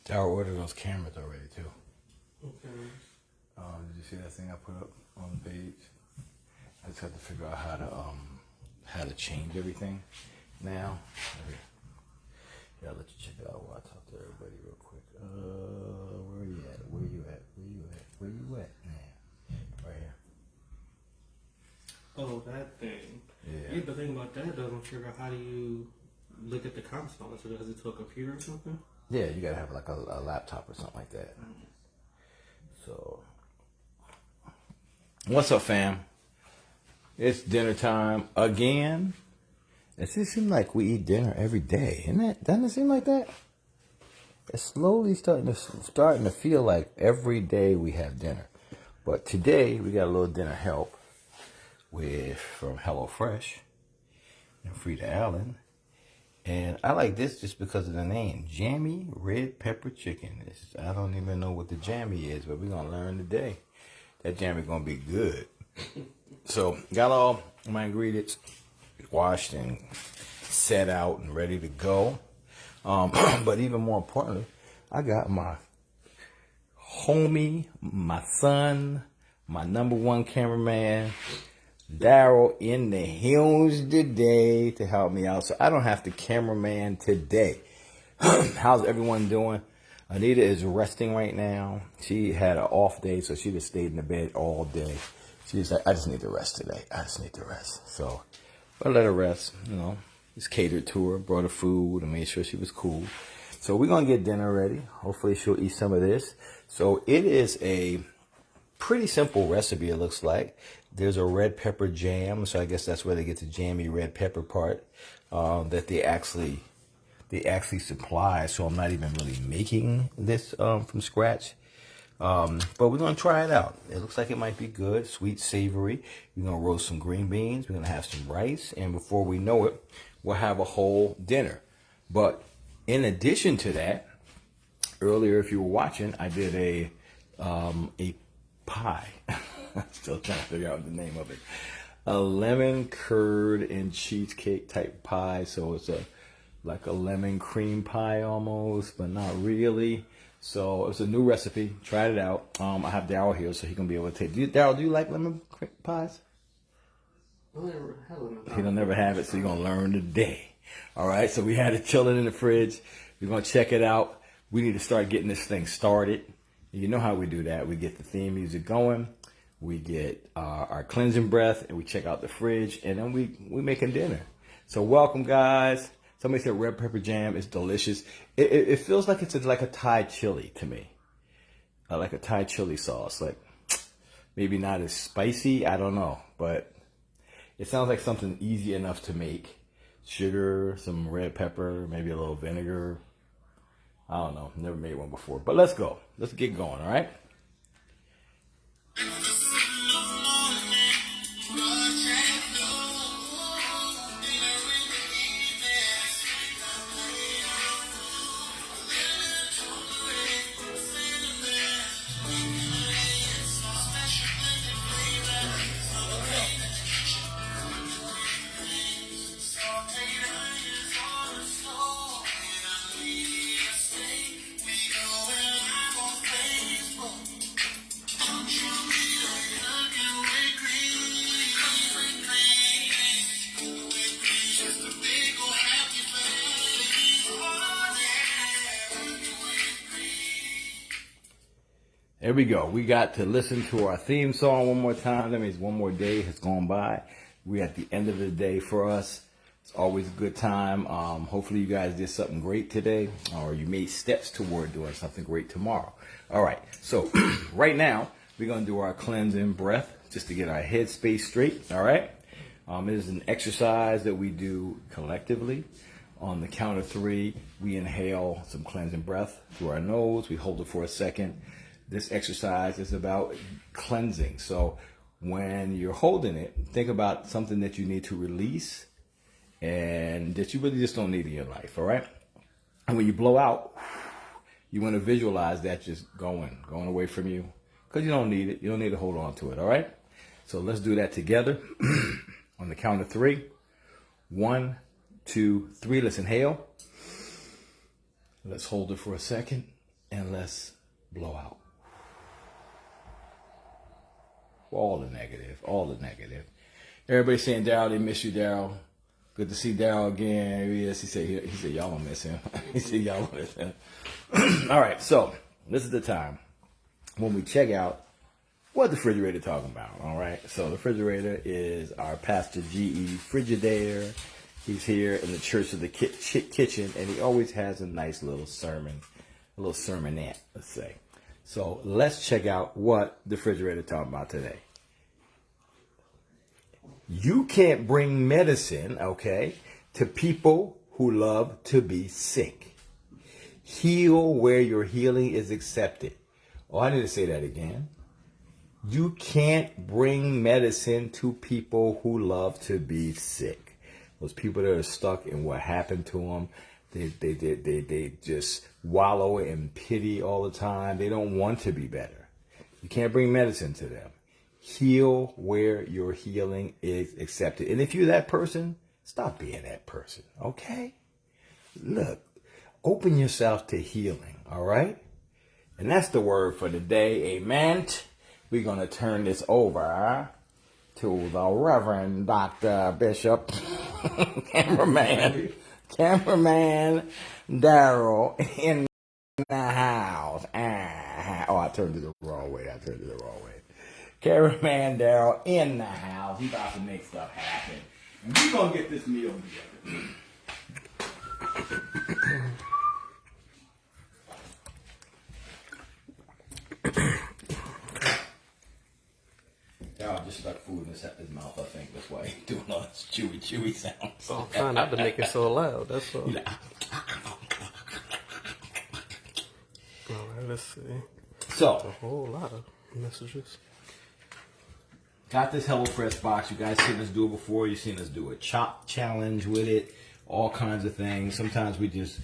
I ordered those cameras already too. Okay. Did you see that thing I put up on the page? I just had to figure out how to change everything now. Yeah, I'll let you check it out while I talk to everybody real quick. Where are you at? Where you at? Where you at? Where you at now? Right here. Oh, that thing. Yeah. Yeah, the thing about that, though, I'm figure out how do you look at the console? So does it to a computer or something? Yeah, you gotta have like a laptop or something like that. So, what's up, fam? It's dinner time again. It seems like we eat dinner every day, isn't it? Doesn't it seem like that? It's slowly starting to feel like every day we have dinner. But today we got a little dinner help from HelloFresh and Frida Allen. And I like this just because of the name, Jammy Red Pepper Chicken. I don't even know what the Jammy is, but we're going to learn today. That Jammy going to be good. So, got all my ingredients washed and set out and ready to go. But even more importantly, I got my homie, my son, my number one cameraman, Daryl, in the hills today to help me out, so I don't have to cameraman today. How's everyone doing? Anita is resting right now. She had an off day, so she just stayed in the bed all day. She's like, I just need to rest today. I just need to rest. So I let her rest. You know, just catered to her, brought her food, and made sure she was cool. So we're gonna get dinner ready. Hopefully she'll eat some of this. So it is a pretty simple recipe, it looks like. There's a red pepper jam, so I guess that's where they get the jammy red pepper part that they actually supply. So I'm not even really making this from scratch. But we're gonna try it out. It looks like it might be good, sweet, savory. We're gonna roast some green beans. We're gonna have some rice, and before we know it, we'll have a whole dinner. But in addition to that, earlier, if you were watching, I did a pie. I'm still trying to figure out the name of it. A lemon curd and cheesecake type pie. So it's like a lemon cream pie almost, but not really. So it's a new recipe. Tried it out. I have Daryl here, so he can be able to take. Daryl, do you like lemon pies? He don't never have it, so you're gonna learn today. All right. So we had it chilling in the fridge. We're gonna check it out. We need to start getting this thing started. You know how we do that. We get the theme music going. We get our cleansing breath, and we check out the fridge, and then we making dinner. So welcome, guys. Somebody said red pepper jam is delicious. It feels like it's like a Thai chili to me. Like a Thai chili sauce. Like maybe not as spicy, I don't know. But it sounds like something easy enough to make. Sugar, some red pepper, maybe a little vinegar. I don't know. Never made one before. But let's go. Let's get going, all right? There we go. We got to listen to our theme song one more time. That means one more day has gone by. We're at the end of the day for us. It's always a good time. Hopefully you guys did something great today, or you made steps toward doing something great tomorrow. All right. So right now, we're going to do our cleansing breath just to get our head space straight. All right. It is an exercise that we do collectively. On the count of 3, we inhale some cleansing breath through our nose. We hold it for a second. This exercise is about cleansing. So when you're holding it, think about something that you need to release and that you really just don't need in your life, all right? And when you blow out, you want to visualize that just going away from you because you don't need it. You don't need to hold on to it, all right? So let's do that together on the count of 3. 1, 2, 3. Let's inhale. Let's hold it for a second. and let's blow out all the negative, Everybody's saying, Daryl, they miss you, Daryl. Good to see Daryl again. Yes, he said y'all don't miss him. He said y'all don't miss him. All right, so this is the time when we check out what the refrigerator talking about. All right, so the refrigerator is our Pastor G.E. Frigidaire. He's here in the church of the kitchen, and he always has a nice little sermon, a little sermonette, let's say. So let's check out what the refrigerator talking about today. You can't bring medicine, okay, to people who love to be sick. Heal where your healing is accepted. Oh, I need to say that again. You can't bring medicine to people who love to be sick. Those people that are stuck in what happened to them, they just wallow in pity all the time. They don't want to be better. You can't bring medicine to them. Heal where your healing is accepted. And if you're that person, stop being that person, okay? Look, open yourself to healing, all right? And that's the word for the day, amen? We're going to turn this over to the Reverend Dr. Bishop, cameraman Daryl in the house. Oh, I turned it the wrong way. Cameraman Daryl in the house. He's about to make stuff happen. And we're going to get this meal together. Daryl just stuck food in his mouth, I think. That's why he's doing all this chewy sounds. Oh, I'm trying not to make it so loud. That's all. Yeah. All right, let's see. So, a whole lot of messages. Got this HelloFresh box. You guys seen us do it before. You've seen us do a chop challenge with it. All kinds of things. Sometimes we just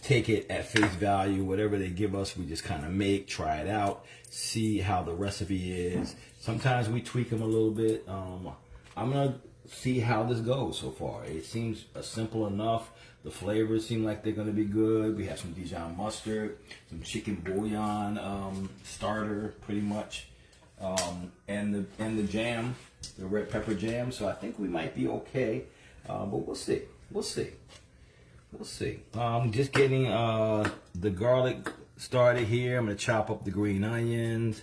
take it at face value. Whatever they give us, we just kind of make, try it out, see how the recipe is. Sometimes we tweak them a little bit. I'm going to see how this goes so far. It seems simple enough. The flavors seem like they're going to be good. We have some Dijon mustard, some chicken bouillon starter, pretty much. And the jam, the red pepper jam. So I think we might be okay, but we'll see. I'm just getting the garlic started here. I'm gonna chop up the green onions,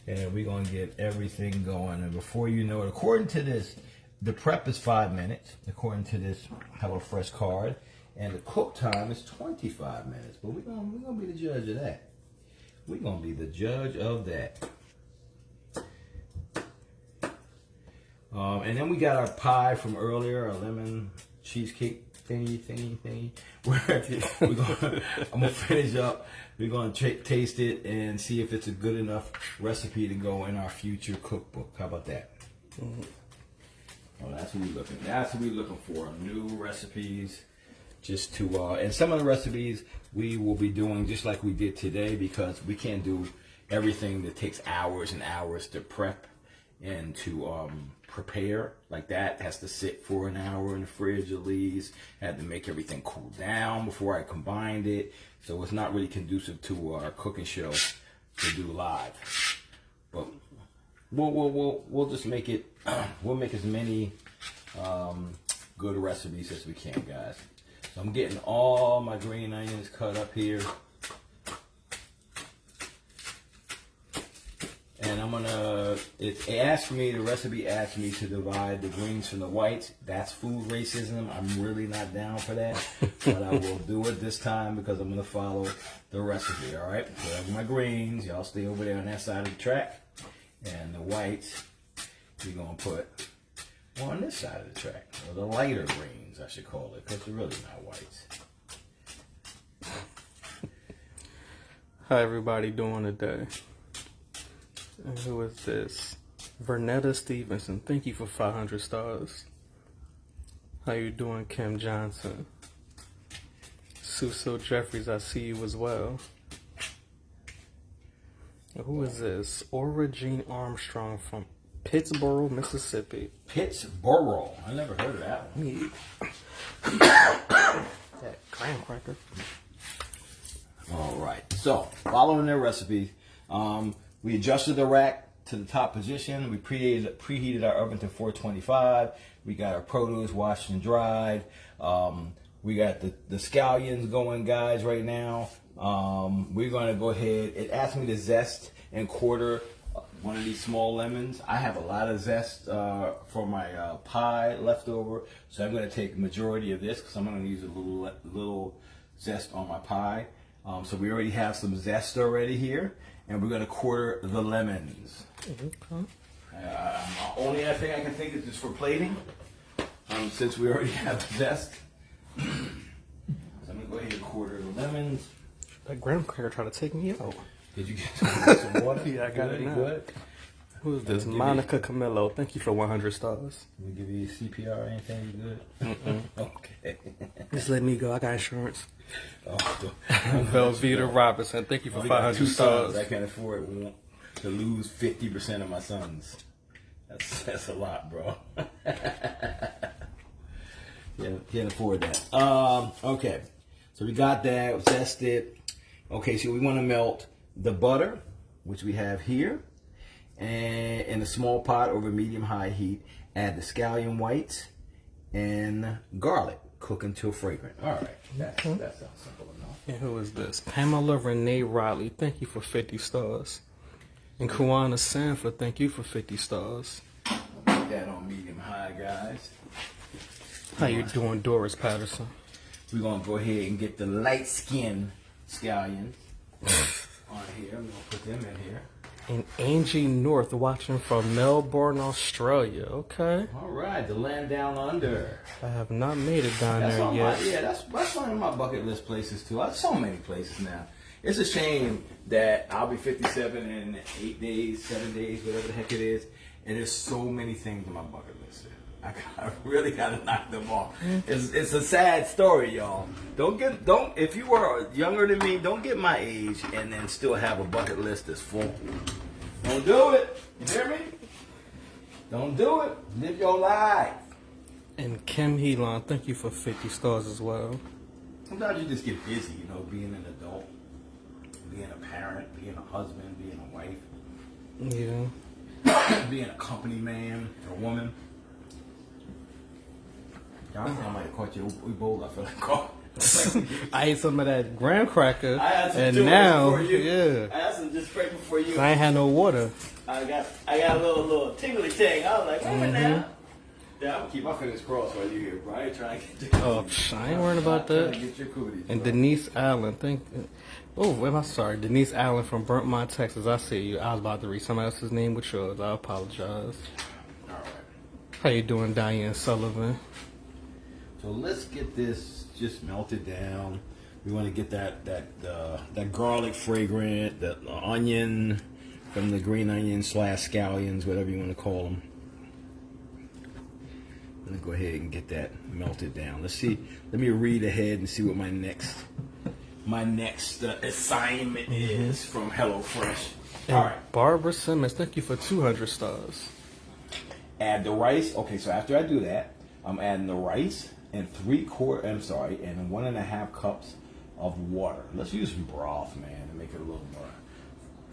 and we're gonna get everything going. And before you know it, according to this, the prep is 5 minutes. According to this HelloFresh card, and the cook time is 25 minutes. But we're gonna be the judge of that. We're gonna be the judge of that. And then we got our pie from earlier, our lemon cheesecake thingy. I'm gonna finish up. We're gonna taste it and see if it's a good enough recipe to go in our future cookbook. How about that? Mm-hmm. Well, that's what we're looking. That's what we're looking for. New recipes, just to and some of the recipes we will be doing just like we did today, because we can't do everything that takes hours and hours to prep and to prepare. Like that has to sit for an hour in the fridge at least. Had to make everything cool down before I combined it, so it's not really conducive to our cooking show to do live. But we'll just make it. We'll make as many good recipes as we can, guys. So I'm getting all my green onions cut up here. And I'm gonna, the recipe asked me to divide the greens from the whites. That's food racism. I'm really not down for that. But I will do it this time because I'm gonna follow the recipe, all right? So that's my greens. Y'all stay over there on that side of the track. And the whites, we're gonna put on this side of the track. Or the lighter greens, I should call it, because they're really not whites. How everybody doing today? And who is this? Vernetta Stevenson. Thank you for 500 stars. How you doing, Kim Johnson? Suso Jeffries, I see you as well. Who is this? Aura Jean Armstrong from Pittsboro, Mississippi. Pittsboro. I never heard of that one. Me. That graham cracker. All right. So, following their recipe, we adjusted the rack to the top position. We preheated our oven to 425. We got our produce washed and dried. We got the scallions going, guys, right now. We're going to go ahead. It asked me to zest and quarter one of these small lemons. I have a lot of zest for my pie left over, so I'm going to take the majority of this because I'm going to use a little zest on my pie. So we already have some zest already here, and we're going to quarter the lemons. Okay. Only other thing I can think is just for plating, since we already have the zest. So I'm going to go ahead and quarter the lemons. That graham cracker tried to take me out. Did you get some water? Yeah, I got it now. Good. Who is this? Monica Camillo. Thank you for 100 stars. We give you CPR or anything? You good? Okay. Just let me go. I got insurance. Oh, Velveeta Robinson. Thank you for 500 stars. I can't afford to lose 50% of my sons. That's a lot, bro. Yeah, can't afford that. Okay. So we got that zested. Okay, so we want to melt the butter, which we have here, and in a small pot over medium-high heat. Add the scallion whites and garlic. Cook until fragrant. All right, that sounds simple enough. And who is this? Pamela Renee Riley. Thank you for 50 stars. And Kuana Sanford. Thank you for 50 stars. Put that on medium-high, guys. How you doing, Doris Patterson? We're gonna go ahead and get the light-skinned scallions on here. I'm gonna put them in here. And Angie North watching from Melbourne, Australia. Okay. All right, the land down under. I have not made it down That's there on yet. that's one of my bucket list places too. I have so many places now. It's a shame that I'll be 57 in 8 days, 7 days, whatever the heck it is, and there's so many things on my bucket list. I really gotta knock them off. It's a sad story, y'all. If you were younger than me, don't get my age and then still have a bucket list that's full. Don't do it. You hear me? Don't do it. Live your life. And Kim Helon, thank you for 50 stars as well. Sometimes you just get busy, being an adult, being a parent, being a husband, being a wife, being a company man or woman. I might have caught you. We both, I feel like caught. I ate some of that graham cracker, I had some and too now, before you. yeah, I had some just right before you. I ain't had no water. I got a little tingly ting. I was like, wait a minute now. Yeah, I'm gonna keep my fingers crossed while you're here, bro. I ain't trying to get your cooties. I ain't worried about Trying that. to get your cooties, And bro. Denise Allen, Denise Allen from Burntmont, Texas. I see you. I was about to read somebody else's name with yours. I apologize. All right. How you doing, Diane Sullivan? So let's get this just melted down. We want to get that garlic fragrant, the onion from the green onion / scallions, whatever you want to call them. I'm gonna go ahead and get that melted down. Let's see. Let me read ahead and see what my next assignment is from HelloFresh. And All right. Barbara Simmons, thank you for 200 stars. Add the rice. Okay, so after I do that, I'm adding the rice and 1.5 cups of water. Let's use some broth, man, to make it a little more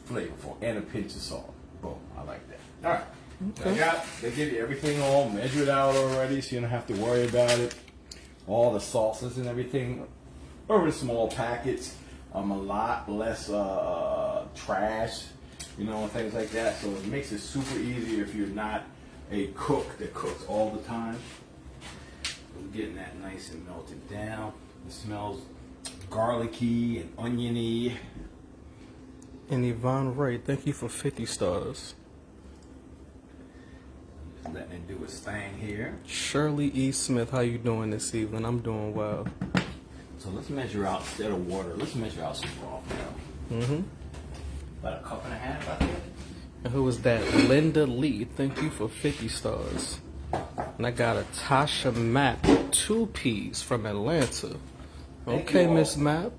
flavorful, and a pinch of salt. Boom, I like that. All right. Okay. They give you everything all measured out already, so you don't have to worry about it. All the sauces and everything are in small packets. A lot less trash, and things like that. So it makes it super easy if you're not a cook that cooks all the time. We're getting that nice and melted down. It smells garlicky and oniony. And Yvonne Ray, thank you for 50 stars. Just letting it do its thing here. Shirley E. Smith, how you doing this evening? I'm doing well. So let's measure out, instead of water, let's measure out some broth now. About 1.5 cups, I think. And who was that? Linda Lee, thank you for 50 stars. And I got a Tasha Mapp, 2 P's from Atlanta. Thank Okay, you all. Miss Mapp.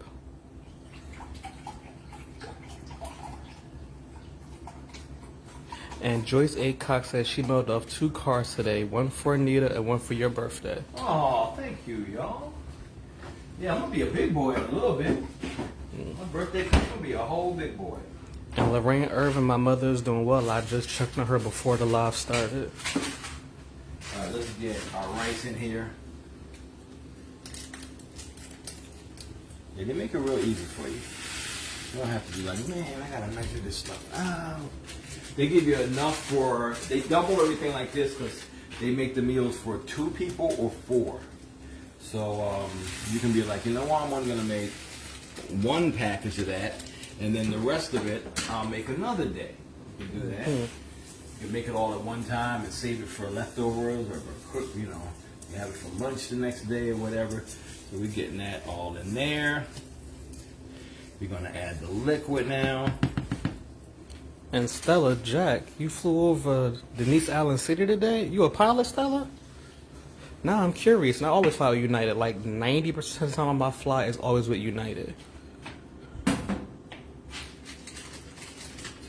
And Joyce A. Cox said she mailed off 2 cards today, one for Anita and one for your birthday. Oh, thank you, y'all. Yeah, I'm gonna be a big boy in a little bit. My birthday cook's gonna be a whole big boy. And Lorraine Irvin, my mother, is doing well. I just checked on her before the live started. All right, let's get our rice in here. Yeah, they make it real easy for you. You don't have to be like, man, I gotta measure this stuff out. They give you enough for, they double everything like this because they make the meals for 2 people or 4. So you can be like, you know what, I'm only gonna make 1 package of that, and then the rest of it, I'll make another day. You can do that. You can make it all at one time and save it for leftovers or for cook, you know, you have it for lunch the next day or whatever. So we're getting that all in there. We're gonna add the liquid now. And Stella, Jack, you flew over Denise Allen City today? You a pilot, Stella? Now I'm curious, and I always fly with United. Like 90% of the time on my flight is always with United. So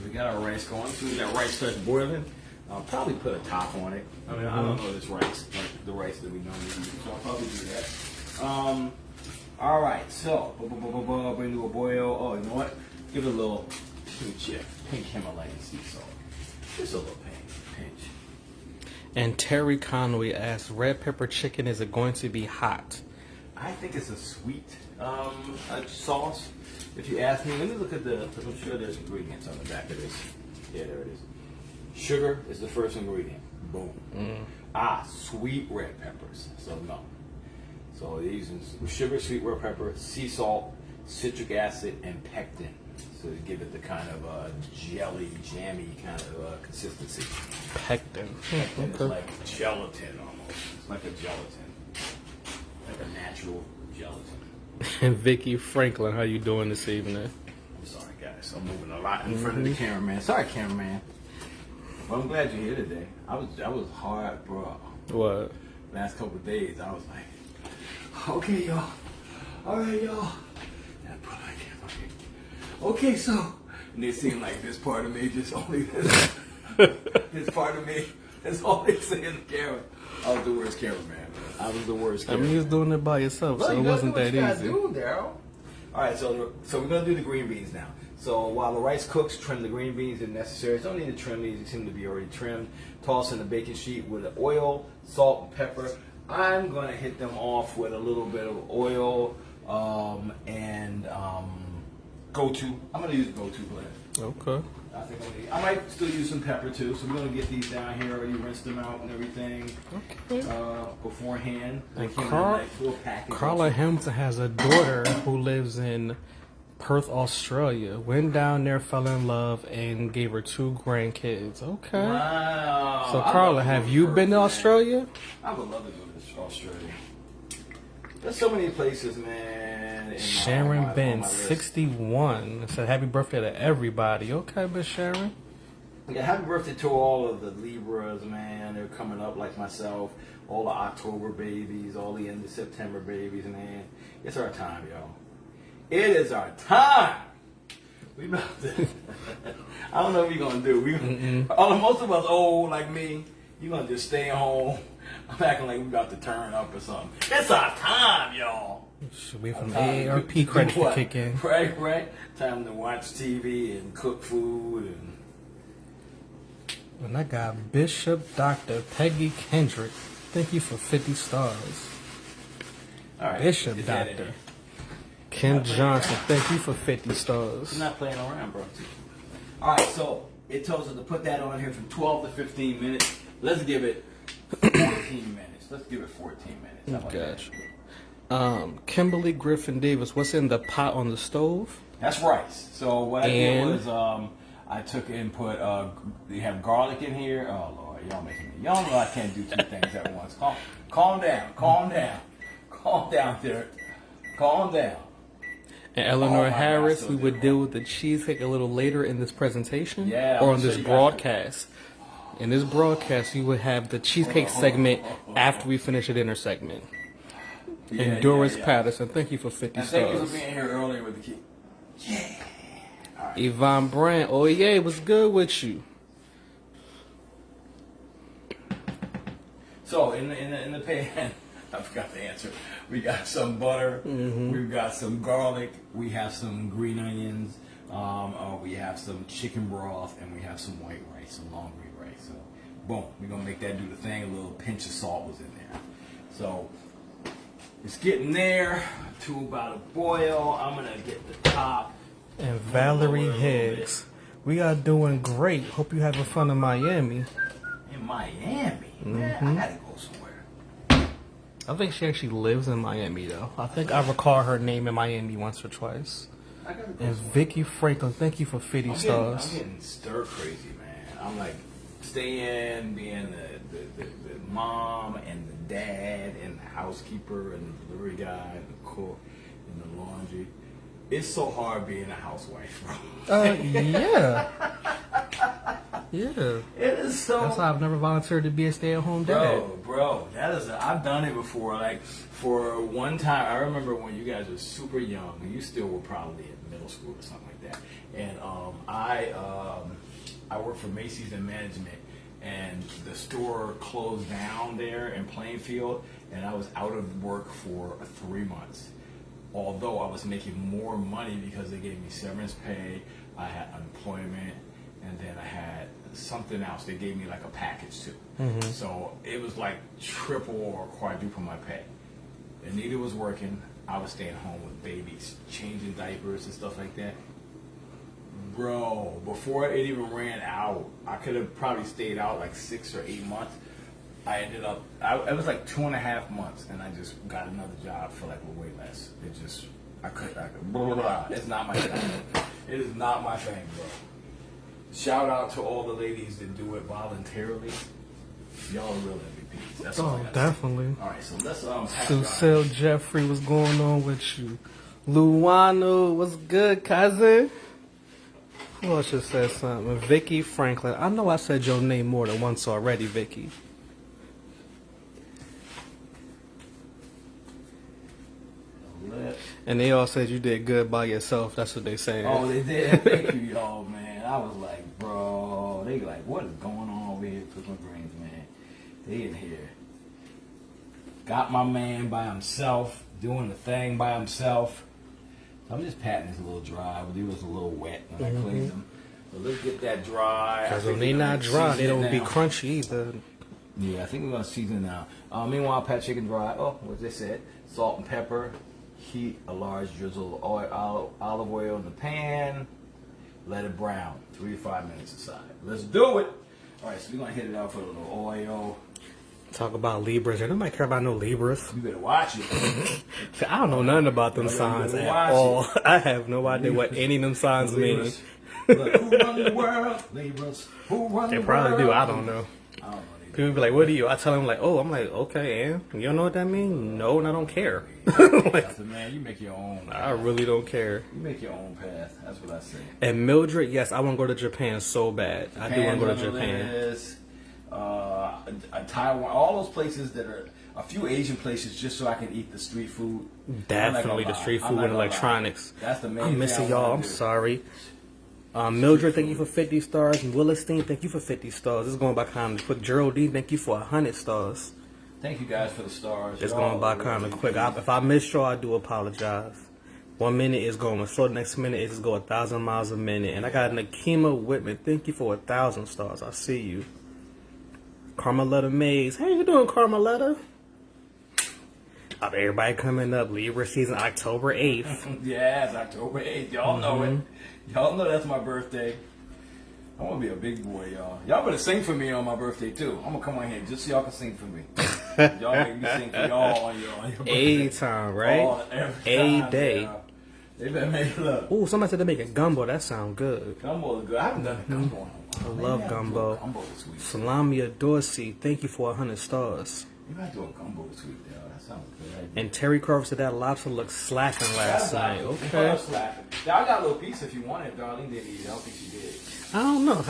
we got our rice going. So we got rice starts boiling. I'll probably put a top on it. I mean, I don't know this rice, like the rice that we normally use, so I'll probably do that. All right, so bring to a boil. Oh, you know what? Give it a little pink Himalayan sea salt. Just a little pinch. And Terry Conway asks, red pepper chicken, is it going to be hot? I think it's a sweet sauce. If you ask me, let me look at I'm sure there's ingredients on the back of this. Yeah, there it is. Sugar is the first ingredient. Boom. Sweet red peppers. So no. So they're using sugar, sweet red pepper, sea salt, citric acid, and pectin. So to give it the kind of jelly, jammy kind of consistency. Pectin. Pectin is like gelatin almost. It's like a gelatin. Like a natural gelatin. And Vicky Franklin, how you doing this evening? I'm sorry, guys. I'm moving a lot in front of the cameraman. Sorry, cameraman. Well, I'm glad you're here today. I was hard, bro. What? Last couple of days, I was like, okay, y'all. All right, y'all. And I put my camera here. Okay, so. And it seemed like this part of me just only this. This part of me is all they say in the camera. I was the worst cameraman, man. I was the worst cameraman. I mean, you was doing it by yourself, so it wasn't that easy. All right, so we're going to do the green beans now. So while the rice cooks, trim the green beans if necessary. Don't need to trim these. They seem to be already trimmed. Toss in the baking sheet with oil, salt, and pepper. I'm going to hit them off with a little bit of oil and go-to. I'm going to use go-to blend. Okay. I might still use some pepper too. So we're going to get these down here already, rinse them out and everything beforehand. And Carla Hamilton has a daughter who lives in Perth, Australia. Went down there, fell in love, and gave her 2 grandkids. Okay. Wow. So, Carla, have you been to Australia? I would love to go to Australia. There's so many places, man. Sharon Ben, 61, said happy birthday to everybody. Okay, Miss Sharon. Yeah, happy birthday to all of the Libras, man. They're coming up like myself. All the October babies, all the end of September babies, man. It's our time, y'all. It is our time. We about to. I don't know what we're gonna do. Most of us old like me. You gonna just stay home. I'm acting like we about to turn up or something. It's our time, y'all. Should wait for the AARP credit to kick in. Right. Time to watch TV and cook food And I got Bishop Dr. Peggy Kendrick. Thank you for 50 stars. All right, Bishop Dr. Ken Johnson, thank you for 50 stars. I'm not playing around, bro. All right, so it tells us to put that on here from 12 to 15 minutes. Let's give it 14 minutes. Let's give it 14 minutes. Gotcha. Kimberly Griffin Davis, what's in the pot on the stove? That's rice. So what I did was I took and put, you have garlic in here. Oh, Lord, y'all making me. Y'all know I can't do 2 things at once. Calm down, Derek. Calm down. And Eleanor Harris, we would deal with the cheesecake a little later in this presentation or on this broadcast. In this broadcast, you would have the cheesecake segment after we finish the dinner segment. And Doris Patterson, thank you for 50 stars. Thank you for being here earlier with the kid. Yeah. Right. Yvonne Brandt, oh yeah, what's good with you? So in the pan, I forgot the answer. We got some butter. We've got some garlic. We have some green onions. We have some chicken broth, and we have some white rice, some long green rice. So, boom, we're gonna make that do the thing. A little pinch of salt was in there. So it's getting there to about a boil. I'm gonna get the top. And Valerie Higgs, we are doing great. Hope you're having fun in Miami. In Miami, man, I gotta go somewhere. I think she actually lives in Miami, though. I think I recall her name in Miami once or twice. I gotta go And somewhere. Vicky Franklin, thank you for 50 stars. I'm getting stir crazy, man. I'm like staying, being the mom and the dad and the housekeeper and the delivery guy and the cook and the laundry. It's so hard being a housewife, bro. Yeah. Yeah. It is so. That's why I've never volunteered to be a stay-at-home dad. Bro, I've done it before. Like for one time, I remember when you guys were super young, and you still were probably in middle school or something like that. And I worked for Macy's in management, and the store closed down there in Plainfield, and I was out of work for 3 months. Although I was making more money because they gave me severance pay, I had unemployment, and then I had something else. They gave me like a package too. So it was like triple or quadruple my pay. Anita was working. I was staying home with babies, changing diapers and stuff like that. Bro, before it even ran out, I could have probably stayed out like 6 or 8 months. I ended up, it was like 2.5 months, and I just got another job for like way less. I could, blah, blah, blah. It's not my thing. It is not my thing, bro. Shout out to all the ladies that do it voluntarily. Y'all are real MVPs. That's all I Oh, gotta definitely. say. All right, so let's pass Lucille Jeffrey, what's going on with you? Luano, what's good, cousin? Who else just said something? Vicky Franklin. I know I said your name more than once already, Vicky. And they all said you did good by yourself. That's what they saying. Oh, they did. Thank you, y'all, man. I was like, bro, they like, what is going on over here, cooking greens, man? They in here. Got my man by himself, doing the thing by himself. I'm just patting this a little dry. It was a little wet when I cleaned them. So let's get that dry. Because when they not dry, they don't be crunchy either. Yeah, I think we're going to season it now. Meanwhile, pat chicken dry. Oh, what they said. Salt and pepper. Heat a large drizzle of olive oil in the pan. Let it brown. 3 to 5 minutes aside. Let's do it. All right, so we're going to hit it out for a little oil. Talk about Libras. Nobody care about no Libras. You better watch it. See, I don't know nothing about them signs at all. I have no idea what any of them signs mean. Look, who run the world? Libras. Who run the world? They probably do. I don't know. I don't know. People be like, what do you? I tell them like, oh, I'm like, okay, and you don't know what that means? No, and I don't care. Like, man, you make your own. I really don't care. You make your own path. That's what I say. And Mildred, yes, I want to go to Japan so bad. I do want to go to Japan. Taiwan, all those places that are a few Asian places, just so I can eat the street food. Definitely the street food and electronics. That's the main I'm thing missing I y'all. wanna I'm do. sorry. Mildred, thank you for 50 stars. And Willisteen, thank you for 50 stars. This is going by kind of quick. Geraldine, thank you for 100 stars. Thank you guys for the stars. It's going by kind of quick. If I missed y'all, I do apologize. 1 minute is going slow. The next minute is just go 1,000 miles a minute. And I got Nakima Whitman. Thank you for 1,000 stars. I see you. Carmeletta Mays. How you doing, Carmeletta? Everybody coming up. Libra season October 8th. Yes, October 8th. Y'all know it. Y'all know that's my birthday. I want to be a big boy, y'all. Y'all better sing for me on my birthday, too. I'm going to come on here just so y'all can sing for me. Y'all make me sing for y'all on your birthday. A time, right? Every A time, day. y'all. They better make it up. Ooh, somebody said they're making gumbo. That sounds good. Gumbo is good. I haven't done a gumbo in a while. I love Maybe I'll do gumbo. a gumbo this week. Salamia Dorsey, thank you for 100 stars. Maybe I'll do a gumbo this week, y'all. That sounds good. And Terry Carver said that lobster looked slacking last night. Okay. Now, I got a little piece if you want it. Darlene didn't eat it. I don't think she did. I don't know.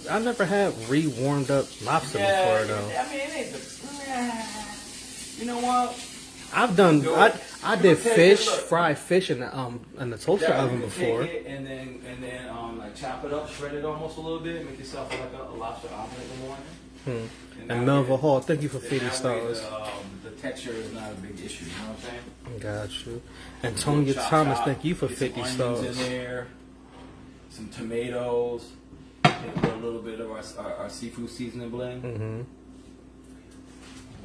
I never had re-warmed up lobster before, though. I mean, it ain't the... You know what? I've done. I did fish, look. fried fish in the toaster oven before. Take it and then like chop it up, shred it almost a little bit, make yourself like a lobster omelet in the morning. And Melville Hall, thank you for 50 stars. The texture is not a big issue. You know what I'm saying? Got you. And Tonya Thomas, thank you for 50 some stars. onions in there, some tomatoes, maybe a little bit of our seafood seasoning blend.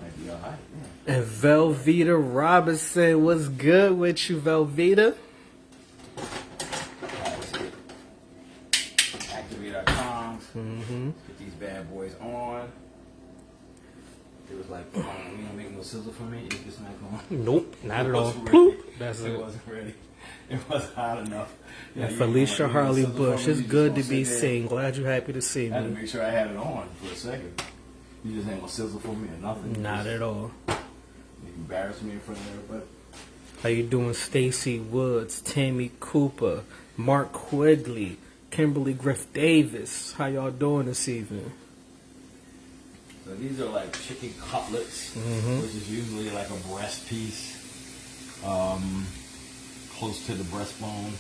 Might be all right. Yeah. And Velveeta Robinson, what's good with you, Velveeta? Activate our comms. Put these bad boys on. It was like, you don't make no sizzle for me. It's just not going. Nope, not at all. Ready. That's It it. wasn't ready. It wasn't hot enough. Yeah, And Felicia Harley Bush, it's good to be seen. seen. Glad you're happy to see I had to me. make sure I had it on for a second. You just ain't gonna sizzle for me or nothing. Not at all. You embarrass me in front of everybody. How you doing, Stacy Woods, Tammy Cooper, Mark Quigley, Kimberly Griff Davis? How y'all doing this evening? So these are like chicken cutlets, which is usually like a breast piece, close to the breastbone.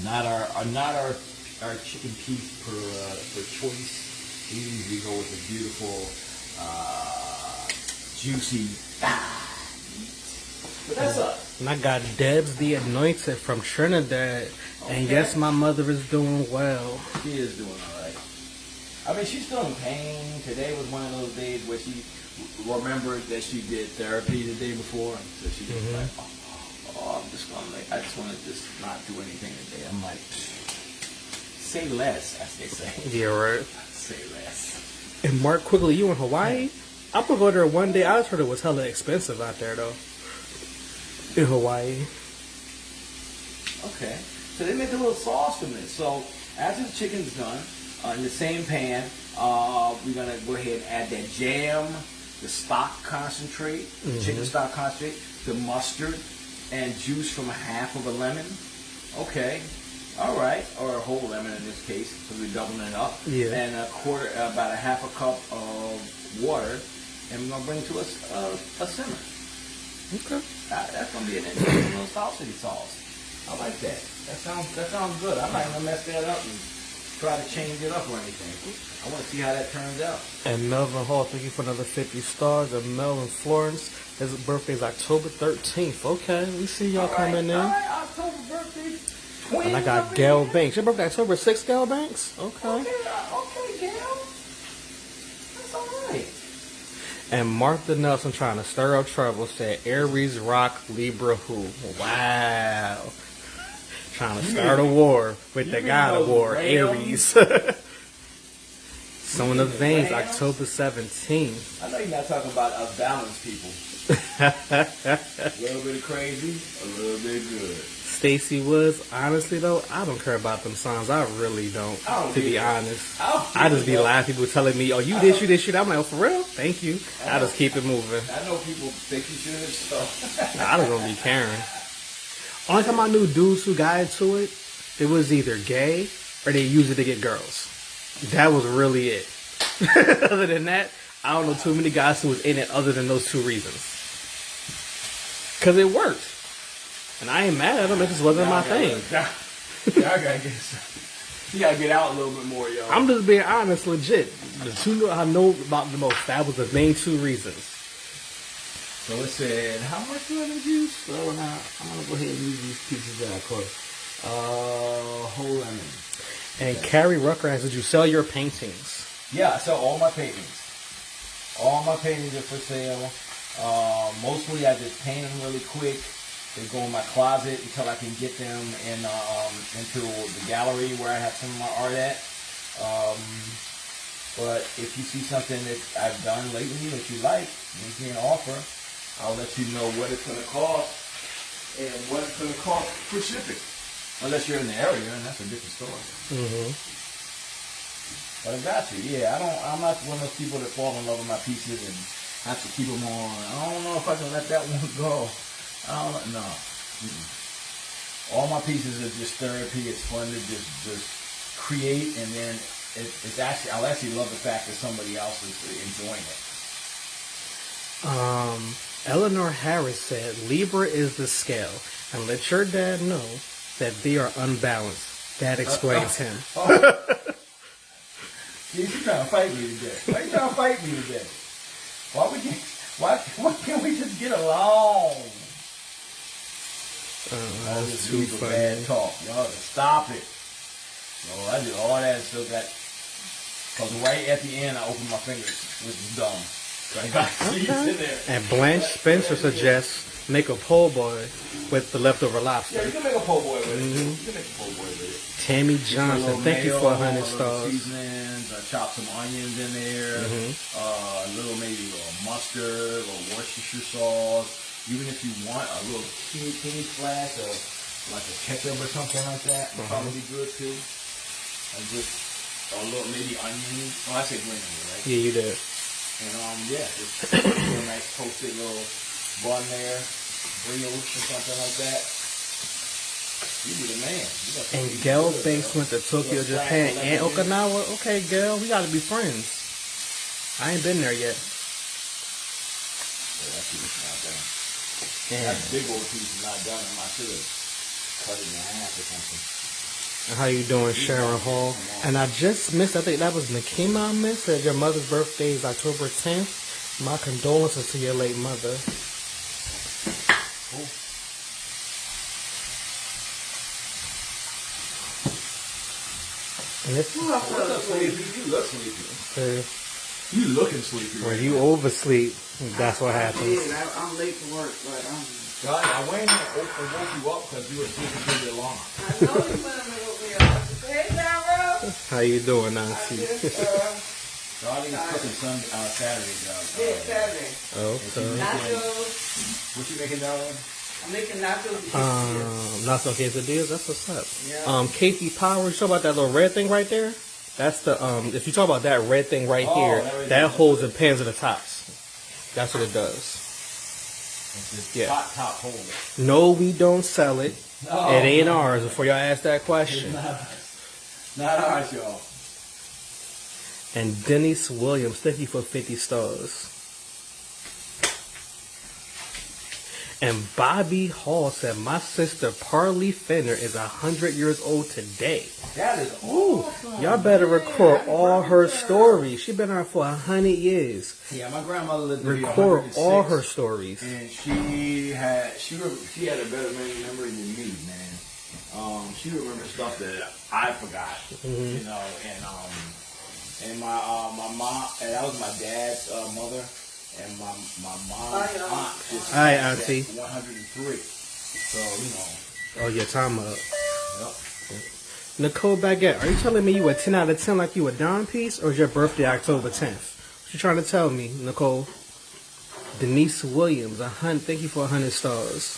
Not our chicken piece per choice. We usually go with a beautiful, juicy meat. But that's us. And I got Debs the Anointed from Trinidad. And yes, my mother is doing well. She is doing all right. I mean, she's still in pain. Today was one of those days where she remembered that she did therapy the day before, and so she was like, "Oh, I'm just gonna I just want to just not do anything today." I'm like, "Say less," as they say. Yeah, right. Say less. And Mark Quigley, you in Hawaii? I'm gonna go there one day. I just heard it was hella expensive out there, though. In Hawaii. Okay. So they make a little sauce from this. So after the chicken's done, in the same pan, we're gonna go ahead and add that jam, the stock concentrate, chicken stock concentrate, the mustard, and juice from half of a lemon. Okay. All right. Or a whole lemon in this case, because we're doubling it up. Yeah. And about a half a cup of water, and we're gonna bring it to a simmer. Okay. That's gonna be an interesting little sausage sauce. I like that. That sounds good. I'm not gonna mess that up and try to change it up or anything. I want to see how that turns out. And Melvin Hall, thank you for another 50 stars. And Melvin Florence, his birthday is October 13th. Okay, we see y'all coming in. All right, October birthday. And I got Gail Banks. Your birthday October 6th, Gail Banks? Okay. Okay, Gail. That's all right. And Martha Nelson, trying to stir up trouble, said Aries rock Libra who? Wow. Trying to start a war with the god of war, Aries. Some of the veins, October 17th. I know you're not talking about us balanced people. A little bit of crazy, a little bit good. Stacy Woods, honestly though, I don't care about them songs. I really don't, to be honest. I just be laughing, people telling me, oh, you did, you did shit. I'm like, oh, for real? Thank you. I just keep it moving. I know people think you should, so. I don't really be caring. Only time I knew dudes who got into it, it was either gay or they used it to get girls. That was really it. Other than that, I don't know too many guys who was in it other than those two reasons. Because it worked. And I ain't mad at them. It just wasn't my thing. You gotta get out a little bit more, yo. I'm just being honest, legit. The two I know about the most, that was the main two reasons. So it said, how much lemon juice? So now I'm gonna go ahead and use these pieces that I cut. Whole lemon. And Carrie Rucker asked, did you sell your paintings? Yeah, I sell all my paintings. All my paintings are for sale. Mostly I just paint them really quick. They go in my closet until I can get them into the gallery where I have some of my art at. But if you see something that I've done lately that you like, make me an offer. I'll let you know what it's going to cost and what it's going to cost for shipping. Unless you're in the area, and that's a different story. But I got you. Yeah, I'm not one of those people that fall in love with my pieces and have to keep them on. I don't know if I can let that one go. I don't know. All my pieces are just therapy. It's fun to just create, and then it's actually I'll actually love the fact that somebody else is enjoying it. Eleanor Harris said, Libra is the scale, and let your dad know that they are unbalanced. That explains him. See, she's trying to fight me today. Why you trying to fight me today? Why can't we just get along? All this too legal funny. bad talk. Y'all stop it. No, I did all that and still got. Because right at the end, I opened my fingers, which is dumb. So I got seeds in there. And Blanche Spencer suggests make a po' boy with the leftover lobster. Yeah, you can make a po' boy with it. You can make a po' boy with it. Tammy Johnson, thank you for 100 stars. Seasonings, chop some onions in there. A little maybe mustard or Worcestershire sauce. Even if you want a little teeny splash of like a ketchup or something like that, would probably be good too. And just a little maybe onion. Oh, I said green onion, right? Yeah, you did. And just a little nice toasted little bun there, brioche or something like that. You be the man. And Gail Banks went to Tokyo, Japan, and Okinawa. Okay, Gail, we gotta be friends. I ain't been there yet. Yeah, that piece is not done. And That big old piece is not done. I should have cut it in half or something. how you doing, Sharon Hall? And I just missed, I think that was Nakima I missed, said your mother's birthday is October 10th. My condolences to your late mother. Cool. And if What's up, sleepy? You look sleepy. You looking sleepy when right you now. oversleep, that's what happens. I'm late for work, but God, I went in and woke you up because you were sleeping through the alarm. I know you went to woke me up. Hey, Gambrell. How you doing, Nancy? Darlene is cooking Saturday, job. Saturday. Okay. Nachos. What you making, Darlene? I'm making nachos. Not so quesadillas. That's what's up. Yeah. Katie Powers. You talk about that little red thing right there? That's the If you talk about that red thing right here, that holds the pans of the tops. That's what it does. It's Yeah. top holder. No, we don't sell it. No. It ain't ours. Before y'all ask that question. Not ours, y'all. And Denise Williams, thank you for 50 stars. And Bobby Hall said, my sister Parley Fenner is 100 years old today. That is Ooh, awesome. y'all better record all her stories. She been around for 100 years. Yeah, my grandmother lived to be Record 106, all her stories. and she had a better memory than me, man. She remembered stuff that I forgot, you know, and my mom, and that was my dad's mother. And my mom's aunt is Hi, Auntie. 103. So, you know. Oh, your time up. Yep. Nicole Baguette, are you telling me you a 10 out of 10 like you a dime piece, or is your birthday October 10th? What you trying to tell me, Nicole? Denise Williams, thank you for 100 stars.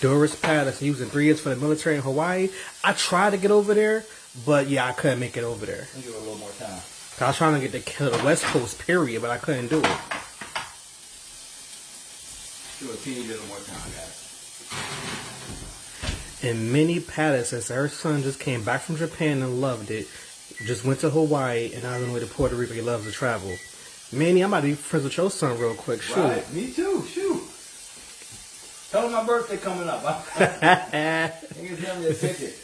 Doris Patterson, using 3 years for the military in Hawaii. I tried to get over there, but yeah, I couldn't make it over there. I'll give it a little more time. I was trying to get to the West Coast, period, but I couldn't do it. Give it a teeny bit more time, guys. And Minnie Patterson says her son just came back from Japan and loved it. Just went to Hawaii and now he's on the way to Puerto Rico. He loves to travel. Minnie, I'm about to be friends with your son real quick. Shoot. Right. Me too. Shoot. Tell him my birthday coming up. I can tell me a ticket.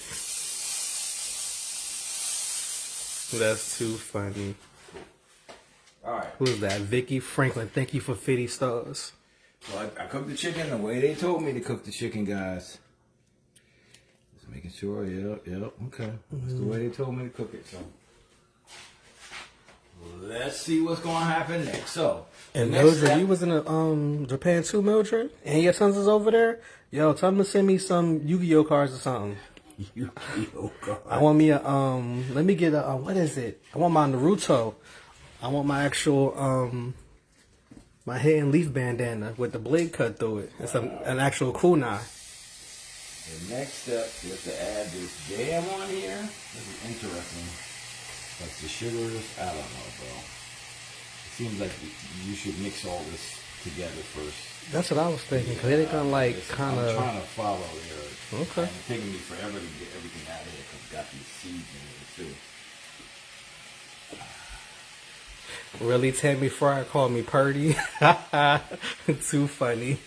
That's too funny. All right. Who's that? Vicky Franklin. Thank you for 50 stars. So I cooked the chicken the way they told me to cook the chicken, guys. Just making sure. Yep. Okay. That's the way they told me to cook it. So let's see what's going to happen next. So. And next Mildred, step- you was in Japan too, Mildred? And your sons is over there? Yo, tell them to send me some Yu-Gi-Oh cards or something. Yu-Gi-Oh God. I want me a, let me get a, what is it? I want my Naruto. I want my actual, my hidden leaf bandana with the blade cut through it. It's an actual kunai. The next step is to add this jam on here. This is interesting. Like the sugars, I don't know, bro. It seems like you should mix all this together first. That's what I was thinking, because they're gonna like kind I'm of. trying to follow your. Okay. And it's taking me forever to get everything out of here because it's got these seeds in it too. Really, Tammy Fryer called me Purdy. Too funny.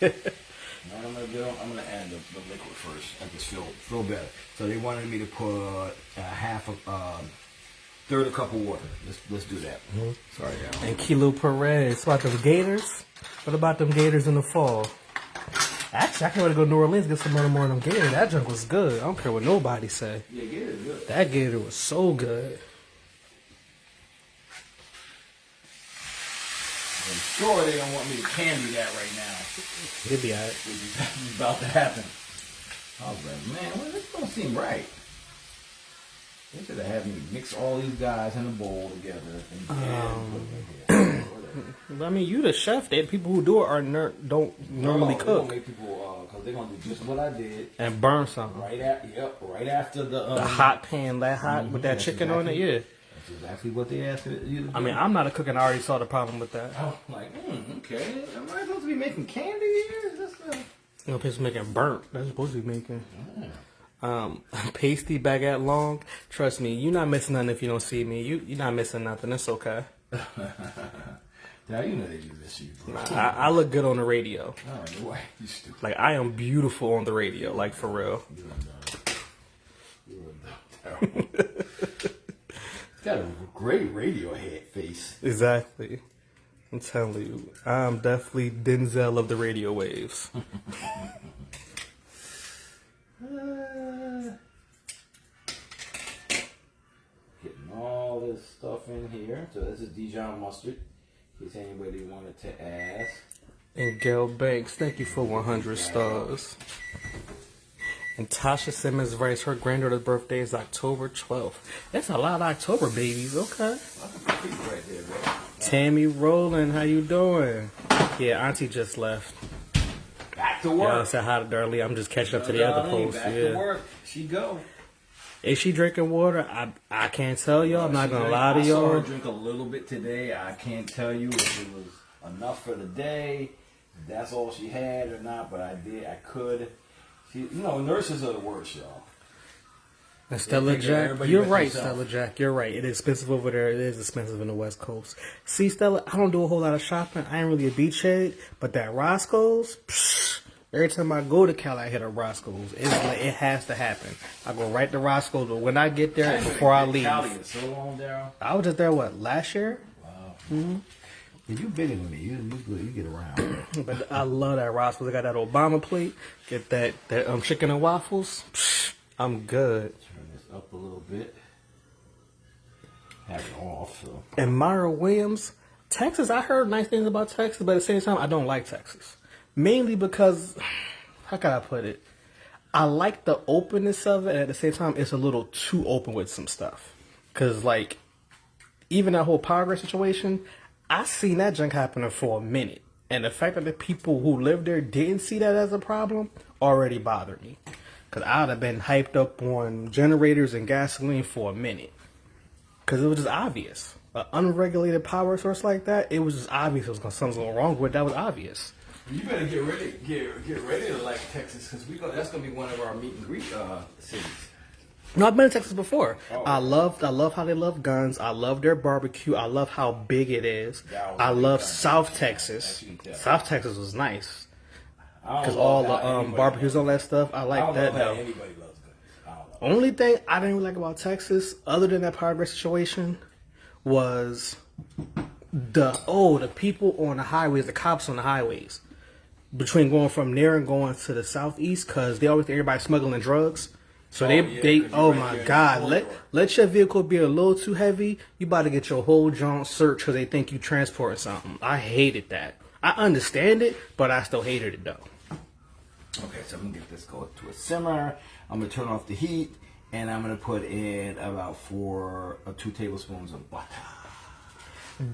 What I'm gonna do, I'm gonna add the liquid first. I just feel better. So they wanted me to put third a cup of water. Let's do that. Mm-hmm. Sorry, y'all. And Kilo Perez. What about them Gators? What about them Gators in the fall? Actually, I can't wait to go to New Orleans and get some more of them Gators. That junk was good. I don't care what nobody say. Yeah, Gator is good. That Gator was so good. I'm sure they don't want me to candy that right now. It'd be alright. It's about to happen. I was like, man, well, this don't seem right. They should have had me mix all these guys in a bowl together. I mean, you the chef. They people who do it don't normally cook. They're gonna make people, because they're gonna do just what I did. And burn something. Right after the hot pan, that hot with that chicken on it. Yeah. That's exactly what they asked you to do. I mean, I'm not a cook, and I already saw the problem with that. I'm like, okay. Am I supposed to be making candy here? You know, people making burnt. That's supposed to be making. Pasty baguette long. Trust me, you're not missing nothing if you don't see me. You're not missing nothing. It's okay. Now you know they do this shit, bro. I look good on the radio. Oh, why? You stupid. Like, I am beautiful on the radio. Like, for real. You're terrible. Got a great radio head face. Exactly. I'm telling you, I'm definitely Denzel of the radio waves. Getting all this stuff in here. So this is Dijon mustard. In case anybody wanted to ask. And Gail Banks, thank you for 100 stars. And Tasha Simmons writes her granddaughter's birthday is October 12th. That's a lot of October babies. Okay. Right there, bro. Tammy Rowland, how you doing? Yeah, Auntie just left. Back to work. Y'all said hi to Darlene. I'm just catching up to the other posts. Back to work. She go. Is she drinking water? I can't tell y'all. I'm not gonna lie to I saw her y'all. drink a little bit today. I can't tell you if it was enough for the day. If that's all she had or not, but I could. She, nurses are the worst, y'all. And Stella They take care of Jack, everybody you're but right, themselves. Stella Jack. You're right. It is expensive over there. It is expensive in the West Coast. See, Stella, I don't do a whole lot of shopping. I ain't really a beach head, but that Roscoe's, every time I go to Cali, I hit a Roscoe's. It has to happen. I go right to Roscoe's, but when I get there, before I leave. Cali is so long, Daryl. I was just there, last year? Wow. Mm-hmm. Yeah, you bigger than me. You get around. But I love that Roscoe's. I got that Obama plate. Get that chicken and waffles. I'm good. Turn this up a little bit. Have it off. So. And Myra Williams, Texas, I heard nice things about Texas, but at the same time, I don't like Texas. Mainly because, how can I put it? I like the openness of it, and at the same time, it's a little too open with some stuff. Because, even that whole power grid situation, I seen that junk happening for a minute. And the fact that the people who live there didn't see that as a problem already bothered me. Because I would have been hyped up on generators and gasoline for a minute. Because it was just obvious. An unregulated power source like that, it was just obvious there was something going wrong with it. That was obvious. You better get ready to like Texas, because that's gonna be one of our meet and greet cities. No, I've been to Texas before. Oh. I love how they love guns. I love their barbecue. I love how big it is. I love South Texas. South Texas was nice. Because all the barbecues, all that stuff, I like that. Anybody loves guns. Only thing I didn't really like about Texas, other than that power grid situation, was the people on the highways, the cops on the highways, between going from there and going to the southeast, because they always think everybody smuggling drugs. So oh my God, let your vehicle be a little too heavy. You about to get your whole junk searched because they think you transporting something. I hated that. I understand it, but I still hated it though. Okay, so I'm gonna get this going to a simmer. I'm gonna turn off the heat, and I'm gonna put in about 2 tablespoons of butter.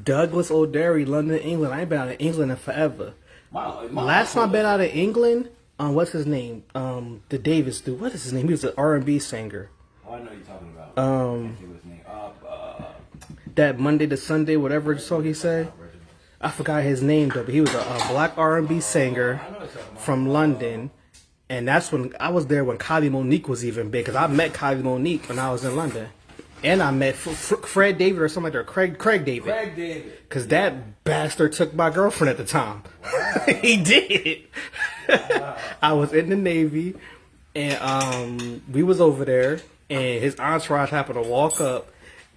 Douglas O'Derry, London, England. I ain't been out of England in forever. My Last time I've been out of England, what's his name? The Davis dude. What is his name? He was an R&B singer. Oh, I know you're talking about. I can't think of his name. That Monday to Sunday, whatever song he said. I forgot his name though, but he was a black R&B singer from London, and that's when I was there when Kylie Monique was even big. Because I met Kylie Monique when I was in London, and I met Fred David or something like that. Craig David. Craig David. Because that bastard took my girlfriend at the time. Wow. He did. I was in the Navy, and we was over there, and his entourage happened to walk up,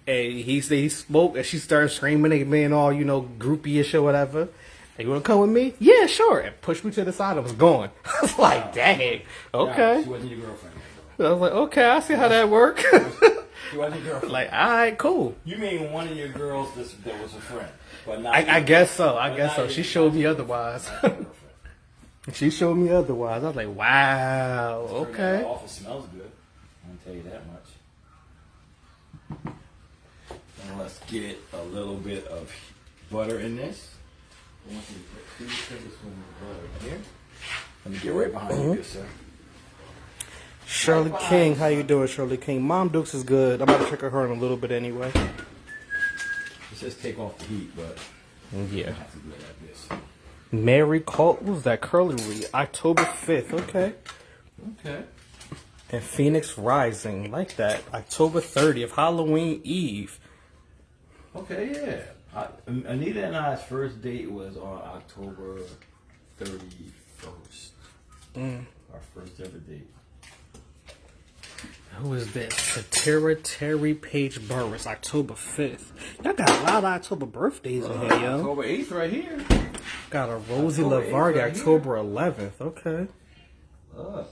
and he said he spoke, and she started screaming and being all, you know, groupie-ish or whatever. Hey, you want to come with me? Yeah, sure. And pushed me to the side and was gone. I was like, dang, okay. She wasn't your girlfriend. I was like, okay, I see how that work. She wasn't your girlfriend. Like, all right, cool. You mean one of your girls that was a friend, but not. I guess so. I guess so. She showed me otherwise. She showed me otherwise. I was like, wow, okay. The office smells good. I'll tell you that much. And let's get a little bit of butter in this. I want you to put 2 tablespoons of butter here. Let me get right behind you, good sir. Shirley King, how you doing, Shirley King? Mom Dukes is good. I'm about to check her in a little bit anyway. Let's just take off the heat, but yeah. I have to do it like this. Mary Colt, what was that? Curly Reed, October 5th. Okay. Okay. And Phoenix Rising, like that. October 30th, Halloween Eve. Okay, yeah. Anita and I's first date was on October 31st. Our first ever date. Who is this? Satira Terry Page Burris, October 5th. Y'all got a lot of October birthdays in here, yo. October 8th right here. Got a Rosie October 8th Lavardi, right October 11th. Okay.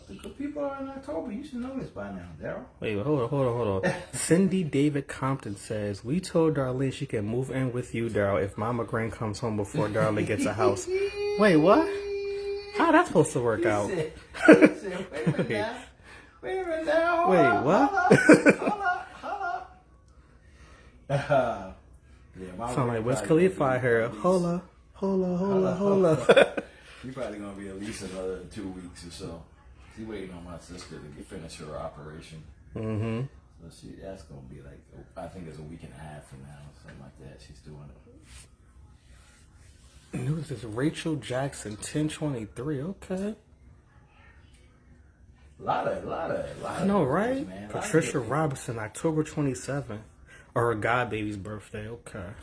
The good people are in October. You should know this by now, Daryl. Wait, hold on. Cindy David Compton says, we told Darlene she can move in with you, Daryl, if Mama Green comes home before Darlene gets a house. Wait, what? How that supposed to work out? He said, wait a minute now. Wait a minute now. Wait, what? Hold up. Yeah, Sound like Wiz Khalifa here. Hola. You're probably going to be at least another 2 weeks or so. She's waiting on my sister to finish her operation. Mm-hmm. So that's going to be like, I think it's a week and a half from now, something like that. She's doing it. And who's this? Rachel Jackson, 1023. Okay. A lot of. I know, right? Man. Patricia Robinson, October 27th. Or her godbaby's birthday. Okay.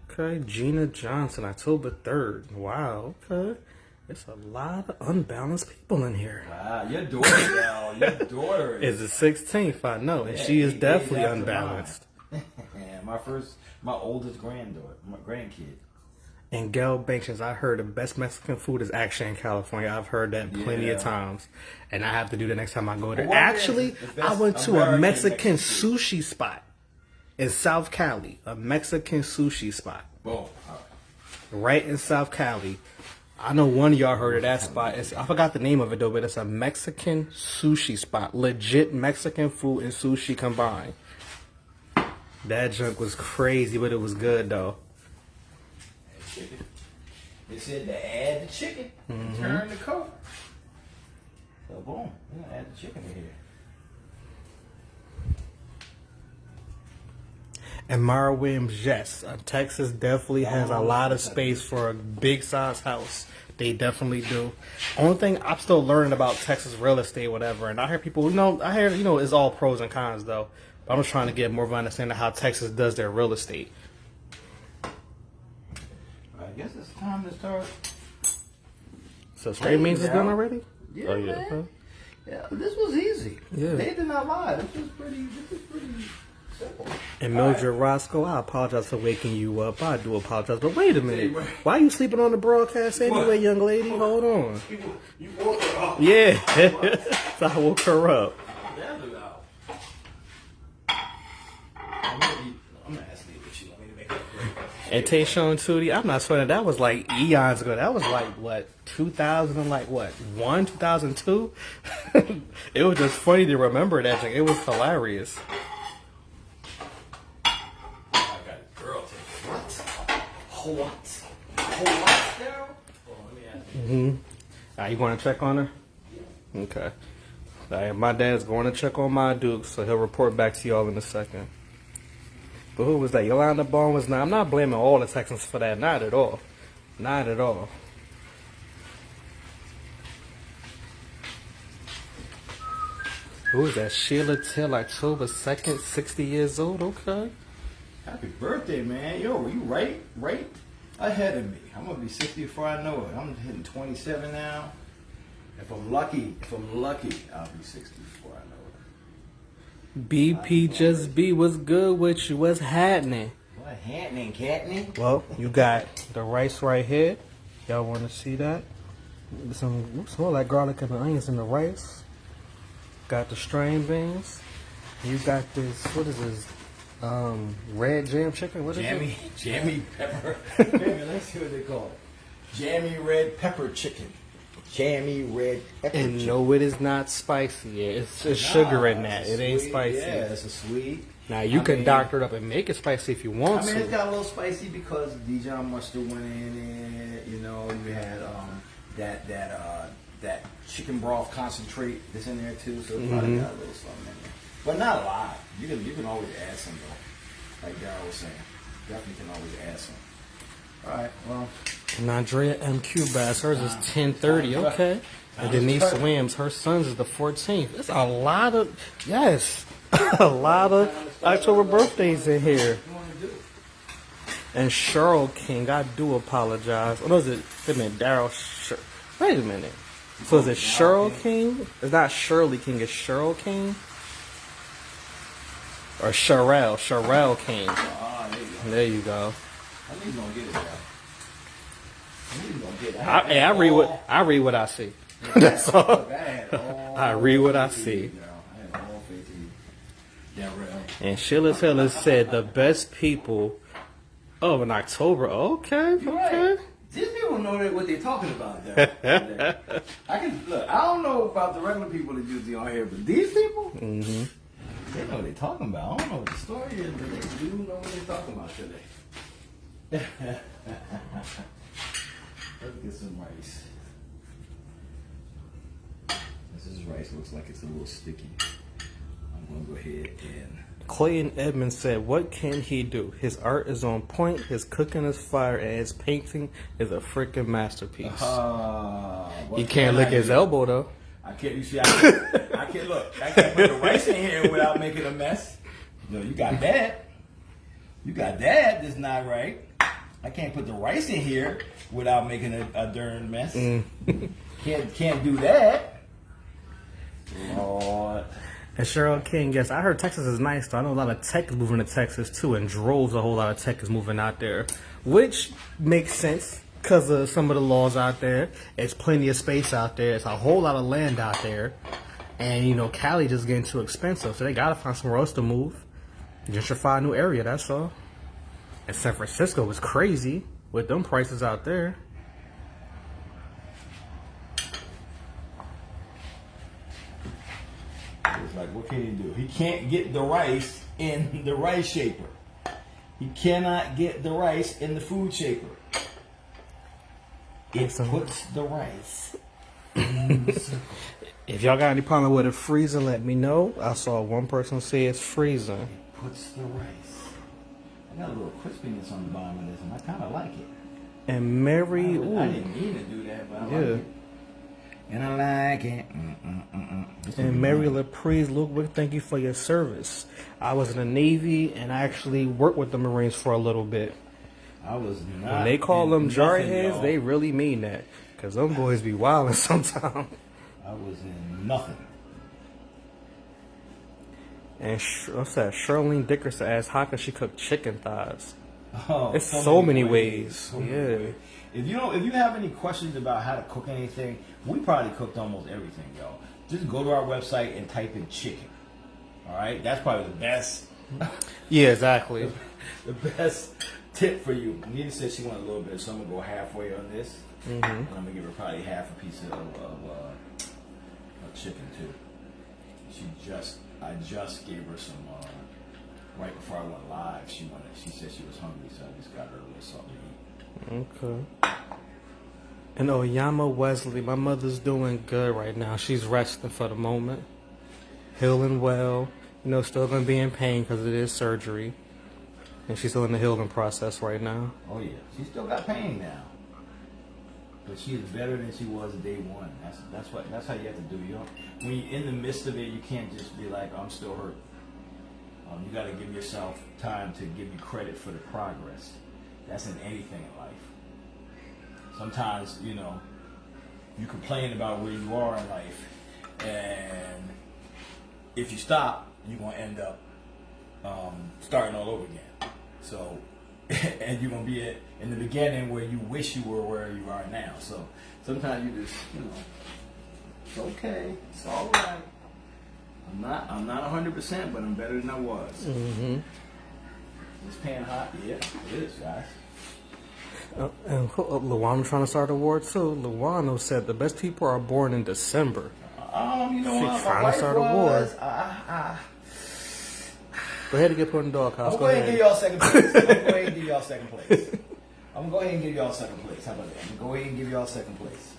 Okay. Gina Johnson, October 3rd. Wow. Okay. There's a lot of unbalanced people in here. Wow. Your daughter now. Your daughter is the 16th, I know. And she is definitely unbalanced. My oldest granddaughter, my grandkid. And Gail Banks, I heard the best Mexican food is actually in California. I've heard that plenty of times. And I have to do that next time I go there. Actually, I went to a Mexican sushi spot in South Cali. A Mexican sushi spot. Boom. Right in South Cali. I know one of y'all heard of that spot. I forgot the name of it though, but it's a Mexican sushi spot. Legit Mexican food and sushi combined. That junk was crazy, but it was good though. Chicken. They said to add the chicken and turn the coat. So boom, we're gonna add the chicken in here. And Mara Williams, yes, Texas definitely has a lot of space for a big size house. They definitely do. Only thing I'm still learning about Texas real estate, whatever. And I hear people, it's all pros and cons though. But I'm just trying to get more of an understanding of how Texas does their real estate. I guess it's time to start. So straight means it's done already? Yeah, Oh, yeah. man. Huh? Yeah, this was easy. Yeah. They did not lie. This was pretty simple. And Mildred Roscoe, I apologize for waking you up. I do apologize. But wait a minute. Why are you sleeping on the broadcast anyway, young lady? Hold on. You woke her up. Yeah. So I woke her up. And Tayshawn Tootie, I'm not swearing. That was like eons ago. That was like, what, 2000 and like, what, 2002? It was just funny to remember that thing. It was hilarious. I got a girl taking what? Now? Let me ask you. You want to check on her? Yeah. Okay. My dad's going to check on my Duke, so he'll report back to y'all in a second. But who was that? Yolanda Bond was not. I'm not blaming all the Texans for that. Not at all. Not at all. Who is that? Sheila Till, October 2nd, 60 years old. Okay. Happy birthday, man. Yo, were you right? ahead of me. I'm gonna be 60 before I know it. I'm hitting 27 now. If I'm lucky, I'll be 60 before I know it. BP just B, what's good with you? What's happening? What happening, catney? Well, you got the rice right here. Y'all want to see that? Some smell like garlic and onions in the rice. Got the string beans. You got this. What is this? Red jam chicken. What is it? Jammy pepper. Let's see what they call it. Jammy red pepper chicken. Jammy red pepper And chicken. no, it is not spicy. It's sugar in that. It ain't sweet, spicy. Yeah, it's a sweet. Now you can doctor it up and make it spicy if you want it's to. got a little spicy because Dijon mustard went in it. You know, you had that chicken broth concentrate that's in there too, so it probably got a little something in there, but not a lot. You can always add some though, like Daryl was saying. Definitely can always add some. All right, well. And Andrea MQ Bass, hers is 10:30. Okay. And Denise Williams, her son's is the 14th. There's a lot of a lot of October birthdays in here. And Cheryl King, I do apologize. What is it? Wait a minute, Daryl. Wait a minute. So is it Cheryl King? It's not Shirley King. It's Cheryl King. Or Sherelle King. There you go. I think you're gonna get it, guys. I read what I see. That's all. I read what I see. I have all faith in you. Darrell. And Sheila Taylor said the best people in October. Okay. Right. These people know what they're talking about. There. I don't know about the regular people that usually on here, but these people, they know what they're talking about. I don't know what the story is, but they do know what they're talking about today. Let's get some rice. This rice looks like it's a little sticky. I'm gonna go ahead and. Clayton Edmonds said, "What can he do? His art is on point. His cooking is fire, and his painting is a freaking masterpiece." He can't lick his elbow though. I can't. You see, I can't look. I can't put the rice in here without making a mess. No, you got that. You got that. That's not right. I can't put the rice in here without making a darn mess. Can't do that. Lord. And Cheryl King, yes, I heard Texas is nice though. I know a lot of tech is moving to Texas too, and droves a whole lot of tech is moving out there, which makes sense because of some of the laws out there. It's plenty of space out there. It's a whole lot of land out there, and Cali just getting too expensive, so they gotta find somewhere else to move. Gentrify a new area. That's all. And San Francisco was crazy with them prices out there. It's like, what can he do? He can't get the rice in the rice shaper. He cannot get the rice in the food shaper. It puts the rice in the circle. If y'all got any problem with it freezing, let me know. I saw one person say it's freezing. It puts the rice. I got a little crispiness on the bottom of this, and I kind of like it. And Mary, I didn't mean to do that, but I like it. And I like it. And Mary LaPreeze, Ludwig, thank you for your service. I was in the Navy, and I actually worked with the Marines for a little bit. I was not. When they call them jarheads, y'all. they really mean that. Because them boys be wilding sometimes. I was in nothing. And what's that? Charlene Dickerson asked, how can she cook chicken thighs? Oh, It's so many ways. Ways. If you have any questions about how to cook anything, we probably cooked almost everything, y'all. Just go to our website and type in chicken. All right, that's probably the best. Yeah, exactly. The best tip for you. Nita said she wanted a little bit, so I'm gonna go halfway on this, and I'm gonna give her probably half a piece of chicken too. I just gave her some right before I went live. She said she was hungry, so I just got her a little something to eat. Okay. And Oyama Wesley, my mother's doing good right now. She's resting for the moment, healing well. Still gonna be in pain because it is surgery, and she's still in the healing process right now. Oh yeah, she still got pain now, but she is better than she was day one. That's how you have to do. When you're in the midst of it, you can't just be like, I'm still hurt. You got to give yourself time to give you credit for the progress. That's in anything in life. Sometimes, you know, you complain about where you are in life, and if you stop, you're going to end up starting all over again. So, and you're going to be in the beginning where you wish you were where you are now. So, sometimes you just, you know, it's okay. It's all right. I'm not 100%, but I'm better than I was. Mm-hmm. It's pan hot. Yeah, it is, guys. And Luano trying to start a war too. Luano said the best people are born in December. You know what? She's trying to start a war. Go ahead and get put in the doghouse. I'm going to go ahead and give y'all second place. I'm going to go ahead and give y'all second place. I'm going to go ahead and give y'all second place. How about that? I'm going to go ahead and give y'all second place.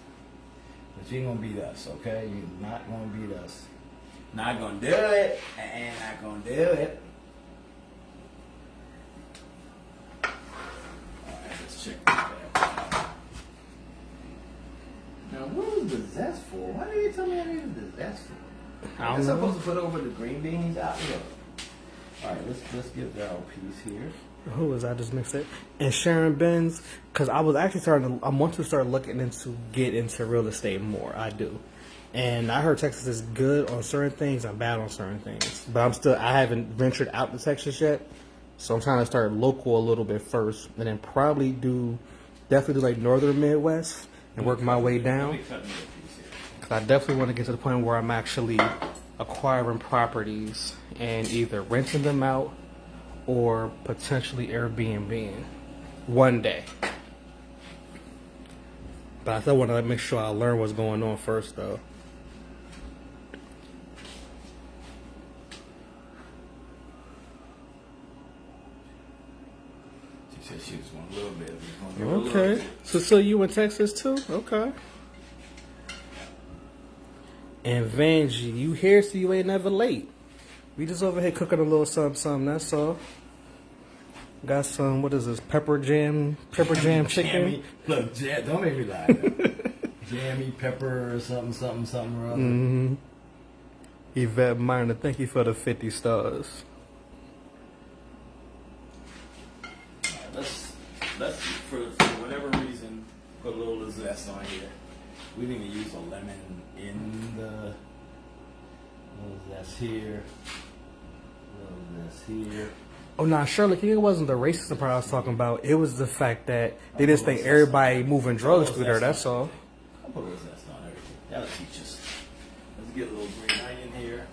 But you ain't going to beat us, okay? You're not going to beat us. Not going to do it. And not going to do it. Check this out. Now, what was the zest for? Why did you tell me I needed the zest for? I I'm don't know. supposed to put over the green beans out here. All right, let's give that a piece here. Who was I just mixed it? And Sharon Benz, because I was actually I want to start looking get into real estate more. I do. And I heard Texas is good on certain things and bad on certain things. But I haven't ventured out to Texas yet. So I'm trying to start local a little bit first, and then definitely do like northern Midwest and work my way down. Cause I definitely want to get to the point where I'm actually acquiring properties and either renting them out or potentially Airbnb one day. But I still want to make sure I learn what's going on first, though. She was one little bit. Okay. So you in Texas too? Okay. And Vanjie, you here so you ain't never late. We just over here cooking a little something, that's all. Got some, what is this, pepper jam chicken? Jammy. Look, don't make me lie. Jammy, pepper, or something or other. Mm-hmm. Yvette Minor, thank you for the 50 stars. Let's for whatever reason, put a little zest on here. We didn't even use a lemon in the little zest here. Little zest here. Oh, nah, Shirley, it wasn't the racism part I was talking about. It was the fact that they just think everybody moving drugs through there, that's all. I'll put a little zest on everything. That'll teach us. Let's get a little green onion here.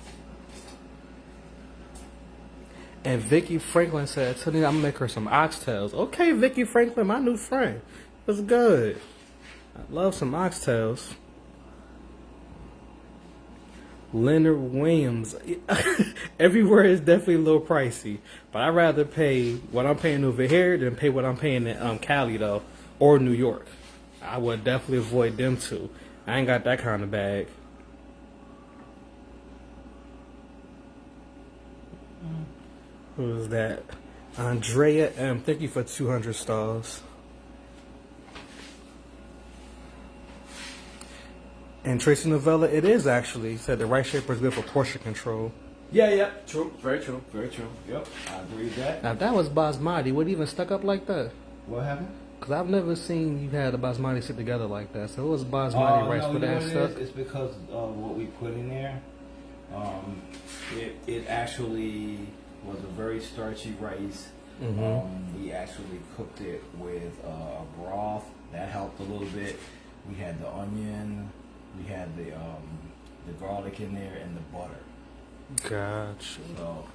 And Vicky Franklin said, "Tony, I'm gonna make her some oxtails." Okay, Vicky Franklin, my new friend. That's good. I love some oxtails. Leonard Williams. Everywhere is definitely a little pricey, but I'd rather pay what I'm paying over here than pay what I'm paying in Cali though, or New York. I would definitely avoid them two. I ain't got that kind of bag. Who is that? Andrea M. Thank you for 200 stars. And Tracy Novella, it is actually. Said the right shaper is good for portion control. Yeah, true. Very true. Yep, I agree with that. Now, if that was basmati, would it even stuck up like that? What happened? Because I've never seen you had a basmati sit together like that. So it was basmati rice for that stuff. It's because of what we put in there. It actually was a very starchy rice. Mm-hmm. We actually cooked it with a broth. That helped a little bit. We had the onion. We had the garlic in there and the butter. Gotcha. So,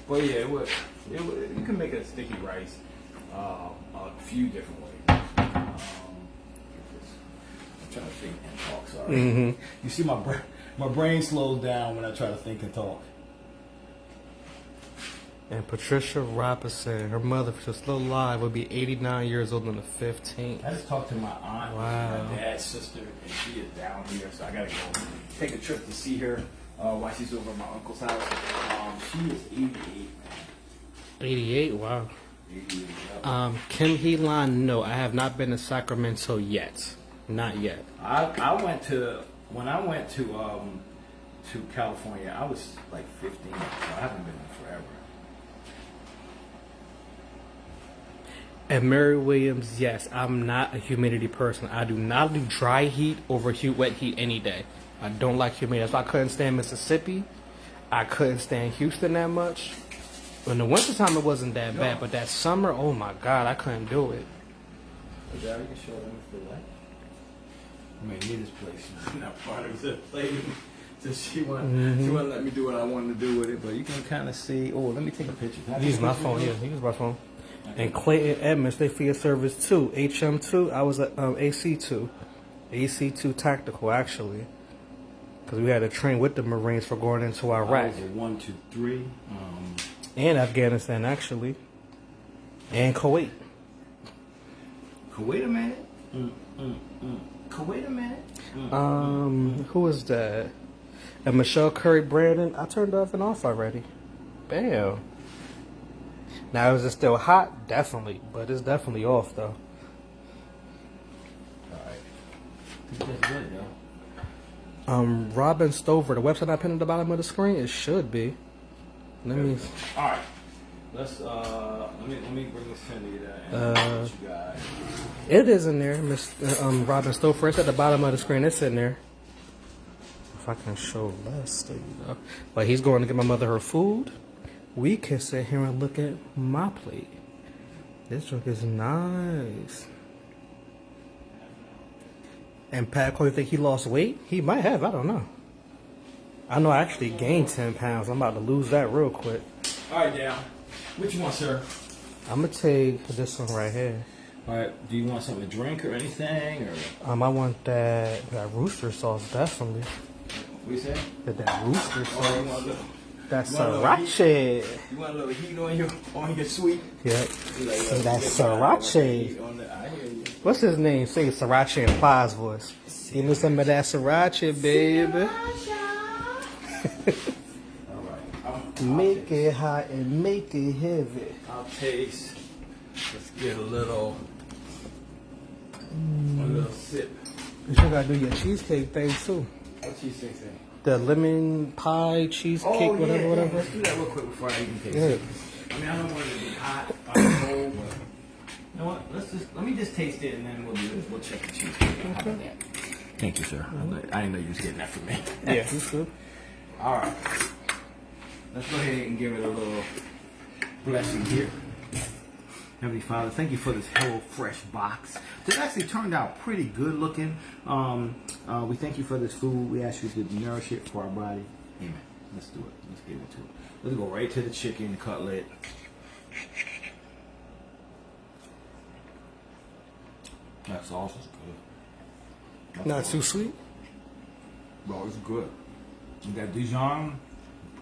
but yeah, you can make a sticky rice a few different ways. I'm trying to think and talk. Sorry. Mm-hmm. You see, my brain slows down when I try to think and talk. And Patricia Robinson, her mother, if she's still alive, would be 89 years old on the 15th. I just talked to my aunt, Wow. my dad's sister, and she is down here, so I gotta go take a trip to see her while she's over at my uncle's house. She is 88. 88? Wow. 88, yeah. Kim Helan, no, I have not been to Sacramento yet. Not yet. When I went to California, I was like 15, so I haven't been there forever. And Mary Williams, yes, I'm not a humidity person. I do not do dry heat over wet heat any day. I don't like humidity. That's why I couldn't stand Mississippi. I couldn't stand Houston that much. In the wintertime, it wasn't that bad. But that summer, oh my God, I couldn't do it. Yeah, you can show them if they like. I mean, need this place. Not part of the place. So she wouldn't let me do what I wanted to do with it. But you can kind of see. Oh, let me take a picture. Use my phone. Yeah, use my phone. And Clayton Edmonds, they for your service too. HM2, I was at AC2. AC2 Tactical, actually. Because we had to train with the Marines for going into Iraq. I was a 1, 2, 3. And Afghanistan, actually. And Kuwait. Wait a minute. Wait a minute. Who was that? And Michelle Curry Brandon, I turned off and off already. Bam. Now, is it still hot? Definitely. But it's definitely off, though. Alright. That's good, though. Robin Stover, the website I pinned at the bottom of the screen, it should be. Let me. Alright. Let's let me bring this Cindy and you guys. It is in there, Miss Robin Stover. It's at the bottom of the screen. It's in there. If I can show less, there you go. But he's going to get my mother her food. We can sit here and look at my plate. This drink is nice. And Pat Cole, you think he lost weight? He might have. I don't know. I know I actually gained 10 pounds. I'm about to lose that real quick. All right, down. What you want, sir? I'm going to take this one right here. All right. Do you want something to drink or anything? Or I want that rooster sauce, definitely. what you say? That rooster sauce. Oh, you want a little, That sriracha. you want a little heat on your sweet? Yep. Like, That sriracha. I hear you. What's his name? Say sriracha in Plies voice. Give me some of that sriracha, baby. All right. Make it hot and make it heavy. I'll taste. Let's get a little sip. You still gotta do your cheesecake thing too. What cheesecake thing? The lemon pie, cheesecake, whatever. Let's do that real quick before I even taste Yeah. it. I mean, I don't want it to be hot or cold, but you know what? Let me just taste it and then we'll check the cheesecake. How about that? Thank you, sir. I didn't know you was getting that from me. Yeah, it's good. All right. Let's go ahead and give it a little blessing here. Heavenly Father, thank you for this Hello Fresh box. This actually turned out pretty good looking. We thank you for this food. We ask you to nourish it for our body. Amen. Let's do it. Let's get into it. Let's go right to the chicken cutlet. That sauce is good. That's Not too sweet. Bro, it's good. You got Dijon,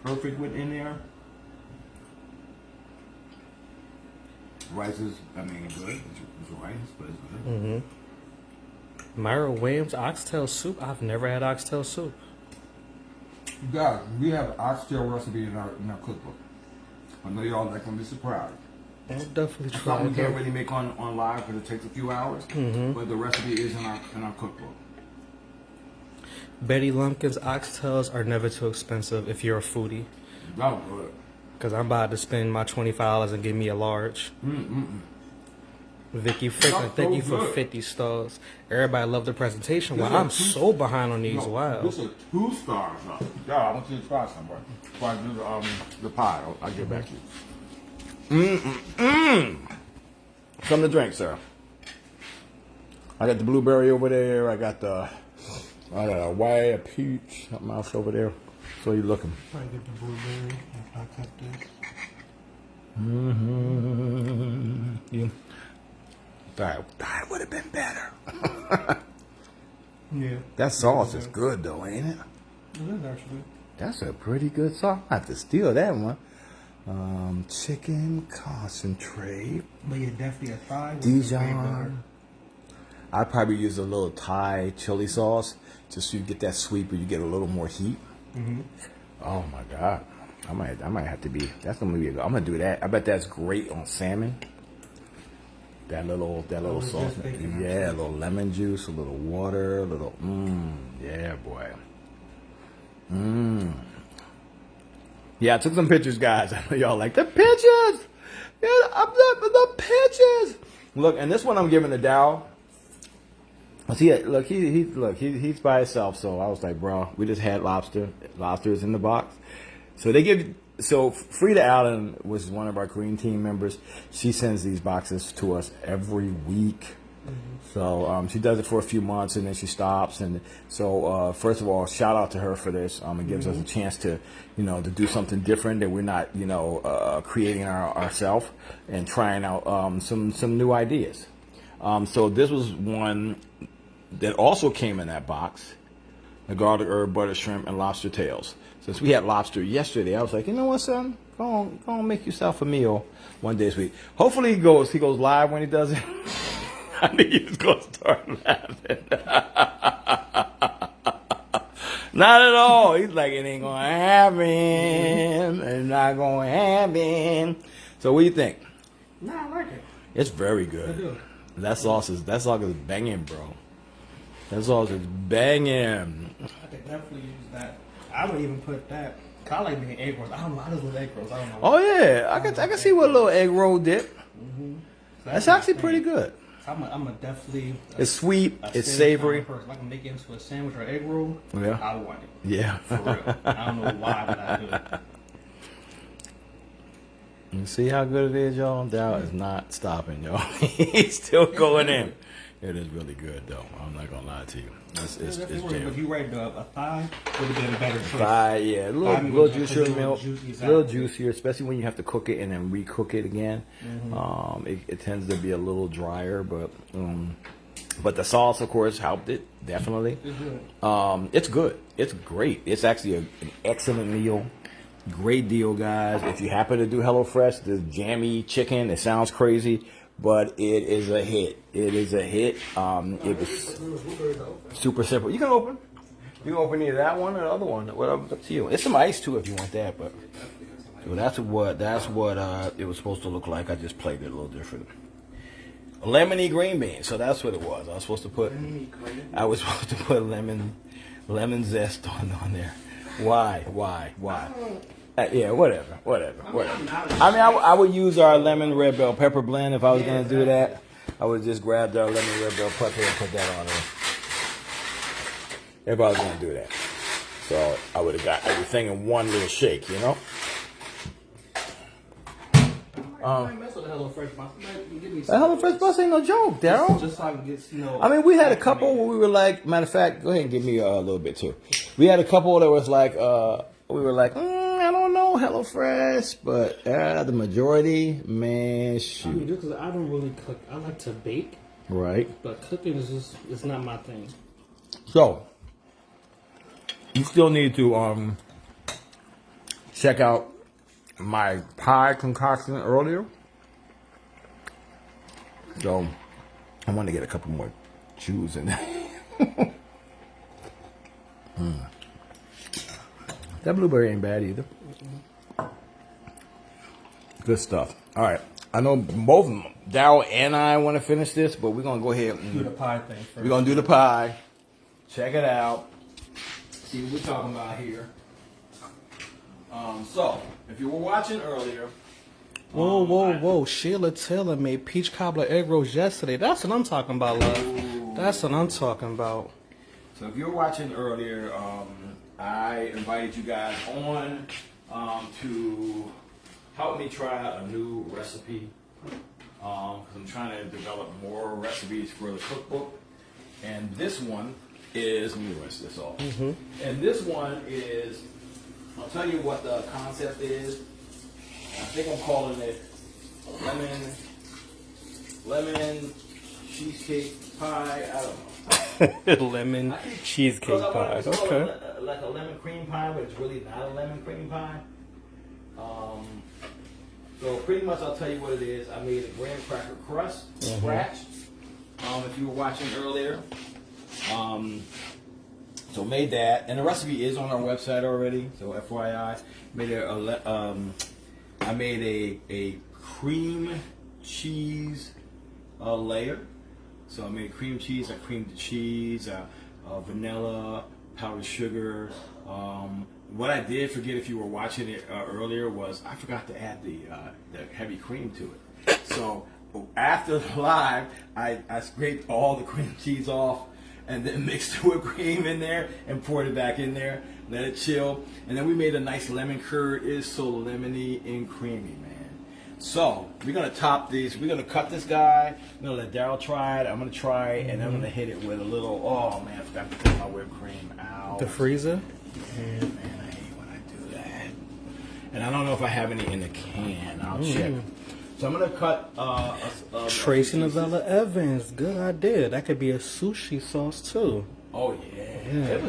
perfect with in there. Rice is, good. It's rice, but it's good. Myra Williams oxtail soup. I've never had oxtail soup. Guys, we have an oxtail recipe in our cookbook. I know y'all not gonna be surprised. I'll definitely try Something we it. can't really make on live because it takes a few hours. But the recipe is in our cookbook. Betty Lumpkin's oxtails are never too expensive if you're a foodie. That was good. Because I'm about to spend my $25 and give me a large. Vicky Franklin, That's thank so you for good. 50 stars. Everybody loved the presentation. This Well, is I'm two- so behind on these. Wow. This is 2 stars. Yeah, I want you to try some, bro. Before I do the pie, I'll get back to you. Something to drink, sir. I got the blueberry over there. I got a white, a peach, something else over there. So you looking. I get the blueberry if I cut this. Yeah. That would have been better. Yeah. That sauce is good though, ain't it? It is actually. That's a pretty good sauce. I have to steal that one. Chicken concentrate. But yeah, definitely a thigh. Dijon. I'd probably use a little Thai chili sauce just so you get that sweet, but you get a little more heat. Oh my God. I might have to be. That's gonna be. I'm gonna do that. I bet that's great on salmon. That little sauce. Yeah, a little lemon juice, a little water, a little. Yeah, boy. Yeah, I took some pictures, guys. I know y'all like the pictures. Yeah, I'm the pictures. Look, and this one I'm giving to Dow. See, look, he's by himself. So I was like, bro, we just had Lobster. Lobster is in the box. So they give. So Frida Allen was one of our green team members. She sends these boxes to us every week. So she does it for a few months and then she stops. And so first of all, shout out to her for this. It gives us a chance to, to do something different that we're not, creating ourselves and trying out some new ideas. So this was one that also came in that box: the garlic herb butter shrimp and lobster tails. Since we had lobster yesterday, I was like, you know what, son? Go on, make yourself a meal one day this week. Hopefully he goes live when he does it. I knew he was going to start laughing. Not at all. He's like, it ain't going to happen. It's not going to happen. So what do you think? Nah, I like it. It's very good. I do. That sauce is banging, bro. That sauce is banging. I could definitely use that. I would even put that. I like making egg rolls. I don't know. I just love egg rolls. I don't know. Oh yeah, I can see what a little egg roll dip. So That's actually pretty good. So I'm a definitely. It's sweet. a It's sandwich savory. kind of person. If I can make it into a sandwich or egg roll, Yeah. I want it. Yeah. For real. I don't know why, but I do it. You see how good it is, y'all? Dow is not stopping, y'all. He's still going in. It is really good, though. I'm not gonna lie to you. It's If jam. you rated a thigh, would have been a better choice. Yeah, a Thigh little meat juicier was a milk, juicy, a exactly. little juicier, especially when you have to cook it and then recook it again. It tends to be a little drier, but the sauce, of course, helped it definitely. It's good. It's good. It's great. It's actually an excellent meal. Great deal, guys. If you happen to do HelloFresh, the Jammy chicken, it sounds crazy, but it is a hit. It is a hit. It was super simple. You can open either that one or the other one. Whatever, it's up to you. It's some ice too if you want that, but so that's what it was supposed to look like. I just played it a little different. Lemony green beans. So that's what it was. I was supposed to put lemon zest on there. Why? Yeah, whatever. I mean, I would use our lemon red bell pepper blend if I was going to do that. I would just grab our lemon red bell pepper and put that on there. If I was going to do that. So I would have got everything in one little shake, you know? I mess with the HelloFresh box. Give me The HelloFresh bus ain't no joke, Daryl. just so I can get, I mean, we had a couple where we were like, matter of fact, go ahead and give me a little bit too. We had a couple that was like, we were like, I don't know, HelloFresh, but the majority, man, shoot. I mean, just 'cause I don't really cook. I like to bake, Right. but cooking is just, it's not my thing. So, you still need to check out my pie concoction earlier. So, I want to get a couple more chews in there. That blueberry ain't bad either. Good stuff. All right. I know both Daryl and I want to finish this, but we're going to go ahead and Do the pie thing first. we're going to do the pie. Check it out. See what we're talking about here. So, if you were watching earlier. Whoa. Sheila Taylor made peach cobbler egg rolls yesterday. That's what I'm talking about, love. That's what I'm talking about. So, if you were watching earlier, I invited you guys on to help me try out a new recipe. Because I'm trying to develop more recipes for the cookbook. And this one is, let me rinse this off. And this one is, I'll tell you what the concept is. I think I'm calling it lemon cheesecake pie. I don't know. Lemon cheesecake pie. Okay. Like a lemon cream pie, but it's really not a lemon cream pie. So pretty much I'll tell you what it is. I made a graham cracker crust, scratch. If you were watching earlier. So made that, and the recipe is on our website already. So FYI, I made a cream cheese layer. So I made cream cheese, I creamed the cheese, vanilla, powdered sugar. What I did forget, if you were watching it earlier, was I forgot to add the heavy cream to it. So after the live, I scraped all the cream cheese off and then mixed the whipped cream in there and poured it back in there, let it chill. And then we made a nice lemon curd. It is so lemony and creamy, man. So we're gonna top these. We're gonna cut this guy. I'm gonna let Daryl try it. I'm gonna try it, and I'm gonna hit it with a little. Oh man, I forgot to put my whipped cream out. The freezer. Man, I hate when I do that. And I don't know if I have any in the can. I'll check. So I'm gonna cut Tracy Novella Evans. Good idea. That could be a sushi sauce too. Oh yeah.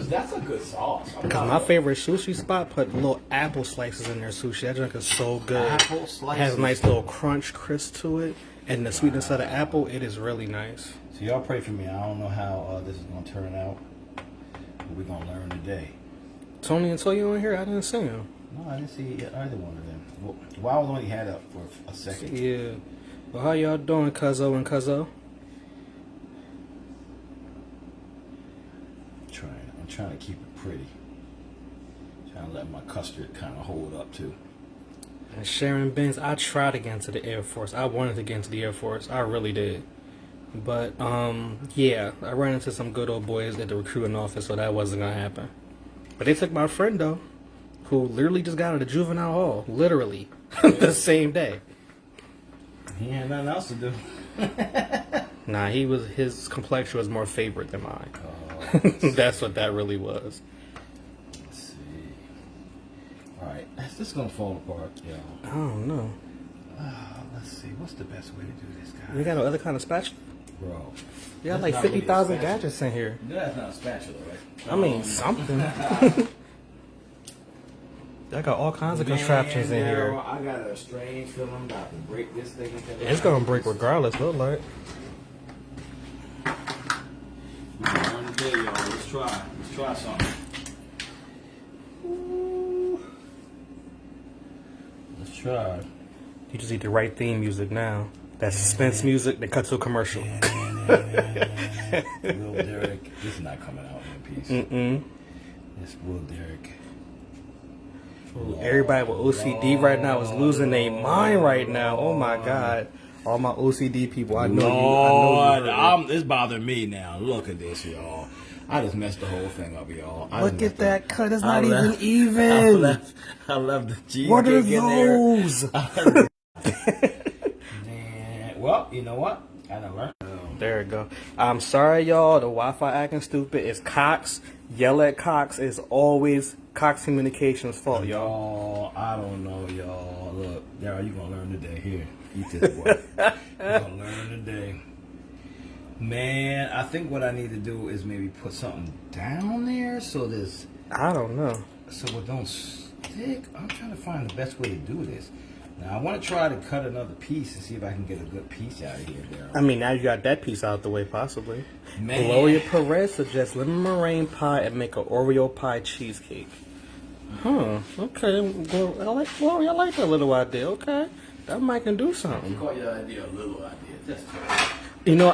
That's a good sauce. Because my favorite sushi spot put little apple slices in their sushi. That drink is so good. Apple slices. Has a nice little crunch, crisp to it, and the sweetness of the apple. It is really nice. So y'all pray for me. I don't know how this is gonna turn out, but we're gonna learn today. Tony and Toya on here. I didn't see him. No, I didn't see either one of them. Well, I was only had up for a second. Yeah. Well, how y'all doing, Cuzzo and Cuzzo? I'm trying to keep it pretty. Trying to let my custard kind of hold up too. And Sharon Benz, I tried to get into the Air Force. I wanted to get into the Air Force. I really did. But, yeah, I ran into some good old boys at the recruiting office, so that wasn't going to happen. But they took my friend, though, who literally just got out of the juvenile hall. Literally. The same day. He had nothing else to do. Nah, his complexion was more favorite than mine. That's what that really was. Let's see. Alright, is this gonna fall apart, y'all? I don't know. Let's see. What's the best way to do this, guys? You got no other kind of spatula? Bro. You got like That's not really a 50,000 spatula. gadgets in here. That's not a spatula, right? I mean, something. I got all kinds of contraptions in here. I got a strange feeling I'm about to break this thing. It's gonna break regardless, look like. Today, y'all. Let's try something. Ooh. Let's try. You just need the right theme music now. That suspense music that cuts to a commercial. Will Derek. This is not coming out in peace. It's Will Derek. Ooh, everybody with OCD right now is losing their mind right now. Oh my God. All my OCD people, I know you. It's bothering me now. Look at this, y'all. I just messed the whole thing up, y'all. Look at that cut. It's not even even. I left the cheesecake What are in there. those? Man, well, you know what? I done learned. There we go. I'm sorry, y'all. The Wi-Fi acting stupid. It's Cox. Yell at Cox is always Cox Communications' fault, y'all. I don't know, y'all. Look, Daryl, you gonna learn today. Here, eat this, boy. You're gonna learn today. Man, I think what I need to do is maybe put something down there so this. I don't know. So it don't stick. I'm trying to find the best way to do this. Now, I want to try to cut another piece and see if I can get a good piece out of here, Daryl. I mean, now you got that piece out the way, possibly. Man. Gloria Perez suggests lemon meringue pie and make an Oreo pie cheesecake. Huh. Okay. I like Gloria. I like that little idea. Okay. That might can do something. Call your idea a little idea. Just You know,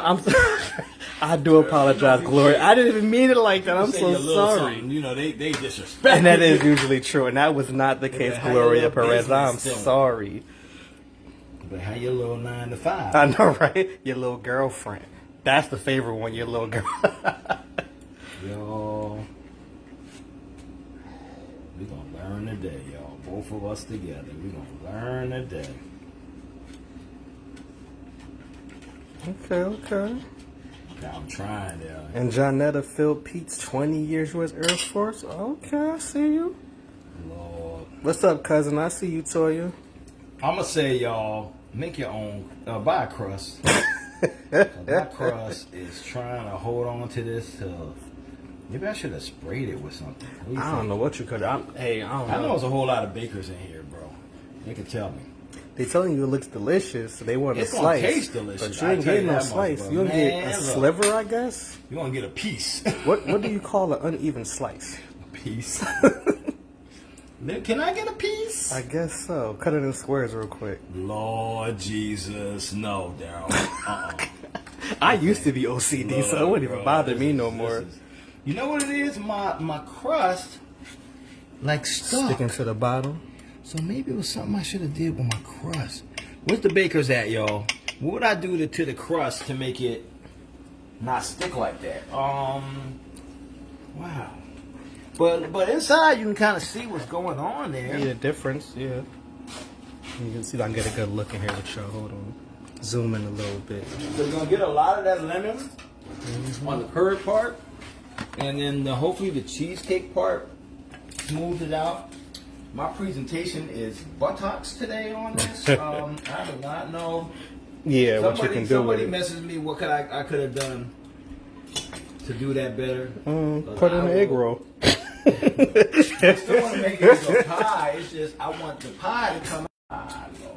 I do apologize, Gloria. I didn't even mean it like that. I'm so sorry. You know, they disrespect. And that is usually true, and that was not the case, Yeah, Gloria how your Perez. little I'm business sorry. But how your little 9 to 5? I know, right? Your little girlfriend. That's the favorite one, your little girl. Y'all, we gonna learn today, y'all. Both of us together. We gonna learn today. Okay. Now I'm trying, y'all. And Jonetta Phil Pete's 20 years U.S. Air Force. Okay, I see you. Lord. What's up, cousin? I see you, Toya. I'm gonna say, y'all, make your own. Buy a crust. That crust is trying to hold on to this. Maybe I should have sprayed it with something. I don't know what you could. I don't know. I know there's a whole lot of bakers in here, bro. They can tell me. They telling you it looks delicious, so they want a It's gonna slice. taste delicious. But you ain't getting no slice. You gonna get a sliver, I guess. You gonna get a piece. What do you call an uneven slice? A piece. Can I get a piece? I guess so. Cut it in squares real quick. Lord Jesus, no, Daryl. I used to be OCD, so it wouldn't even bother me no more. You know what it is? My crust, like stuck. Sticking to the bottom. So maybe it was something I should have did with my crust. Where's the bakers at, y'all? What would I do to the crust to make it not stick like that? Wow. But inside you can kind of see what's going on there. Yeah, the difference. Yeah. You can see. I can get a good look in here with y'all. Hold on. Zoom in a little bit. So you're gonna get a lot of that lemon on the curd part, and then hopefully the cheesecake part smooths it out. My presentation is buttocks today on this. I do not know. Yeah, what you can do with Somebody it. messes me. What could I could have done to do that better? Put in an egg roll. I still want to make it into a pie. It's just I want the pie to come out. Ah, Lord.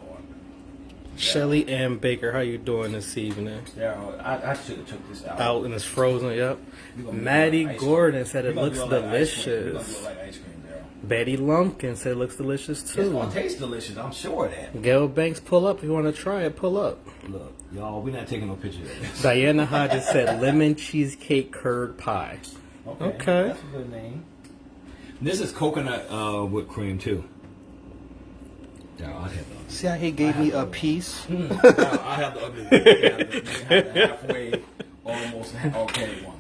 Shelly Ann Baker, how you doing this evening? Daryl, I should have took this out. Out and it's frozen. Yep. We gonna do Maddie like ice Gordon said it We gonna looks do like ice cream. We delicious. gonna do like ice cream, Daryl. Betty Lumpkin said it looks delicious It's too. gonna taste delicious. I'm sure of that. Gail Banks, pull up if you want to try it. Pull up. Look, y'all, we're not taking no pictures of this. Diana Hodges said lemon cheesecake curd pie. Okay. That's a good name. This is coconut whipped cream too. Yeah, I'll have the. See how he gave me a piece? I have the ugly one. I have the halfway, almost okay one.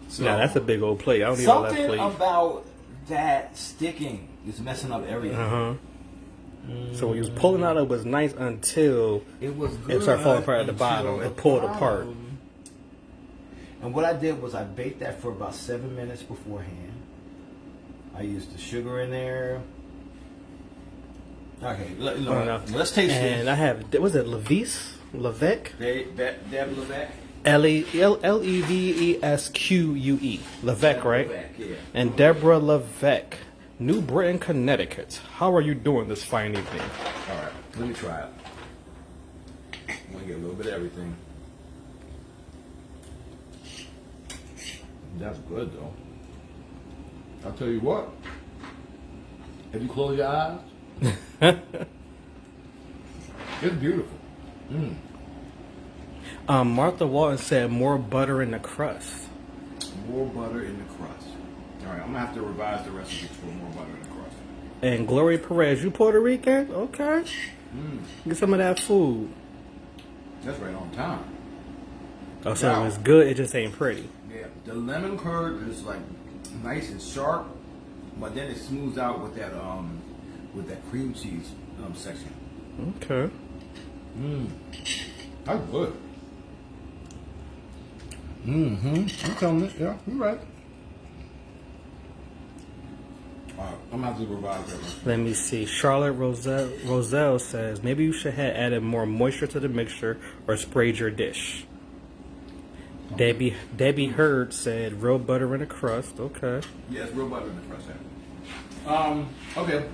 So Nah, that's a big old plate. I don't need all that something plate. about that sticking is messing up everything. So when you was pulling out, it was nice until It was good. it started falling apart at the until bottom. the It pulled apart. bottom. And what I did was I baked that for about 7 minutes beforehand. I used the sugar in there. Okay, let's taste And it. I have, was it Levis? Levesque? Deb Levesque? Levesque. Levesque, right? Levesque, yeah. And Deborah Levesque, New Britain, Connecticut. How are you doing this fine evening? All right, let me try it. I'm gonna get a little bit of everything. That's good though. I'll tell you what. If you close your eyes, it's beautiful. Martha Walton said more butter in the crust. More butter in the crust. All right, I'm gonna have to revise the recipe for more butter in the crust. And Gloria Perez, you Puerto Rican? Okay. Get some of that food. That's right on time. Oh, so Wow. it's good, it just ain't pretty. Yeah, the lemon curd is like nice and sharp, but then it smooths out with that cream cheese section. Okay. That's good. I'm telling it. Yeah, you're right. All right, I'm gonna have to revise that one. Let me see. Charlotte Roselle says maybe you should have added more moisture to the mixture or sprayed your dish. Debbie Hurd said real butter in the crust. Okay. Yeah, it's real butter in the crust. Okay.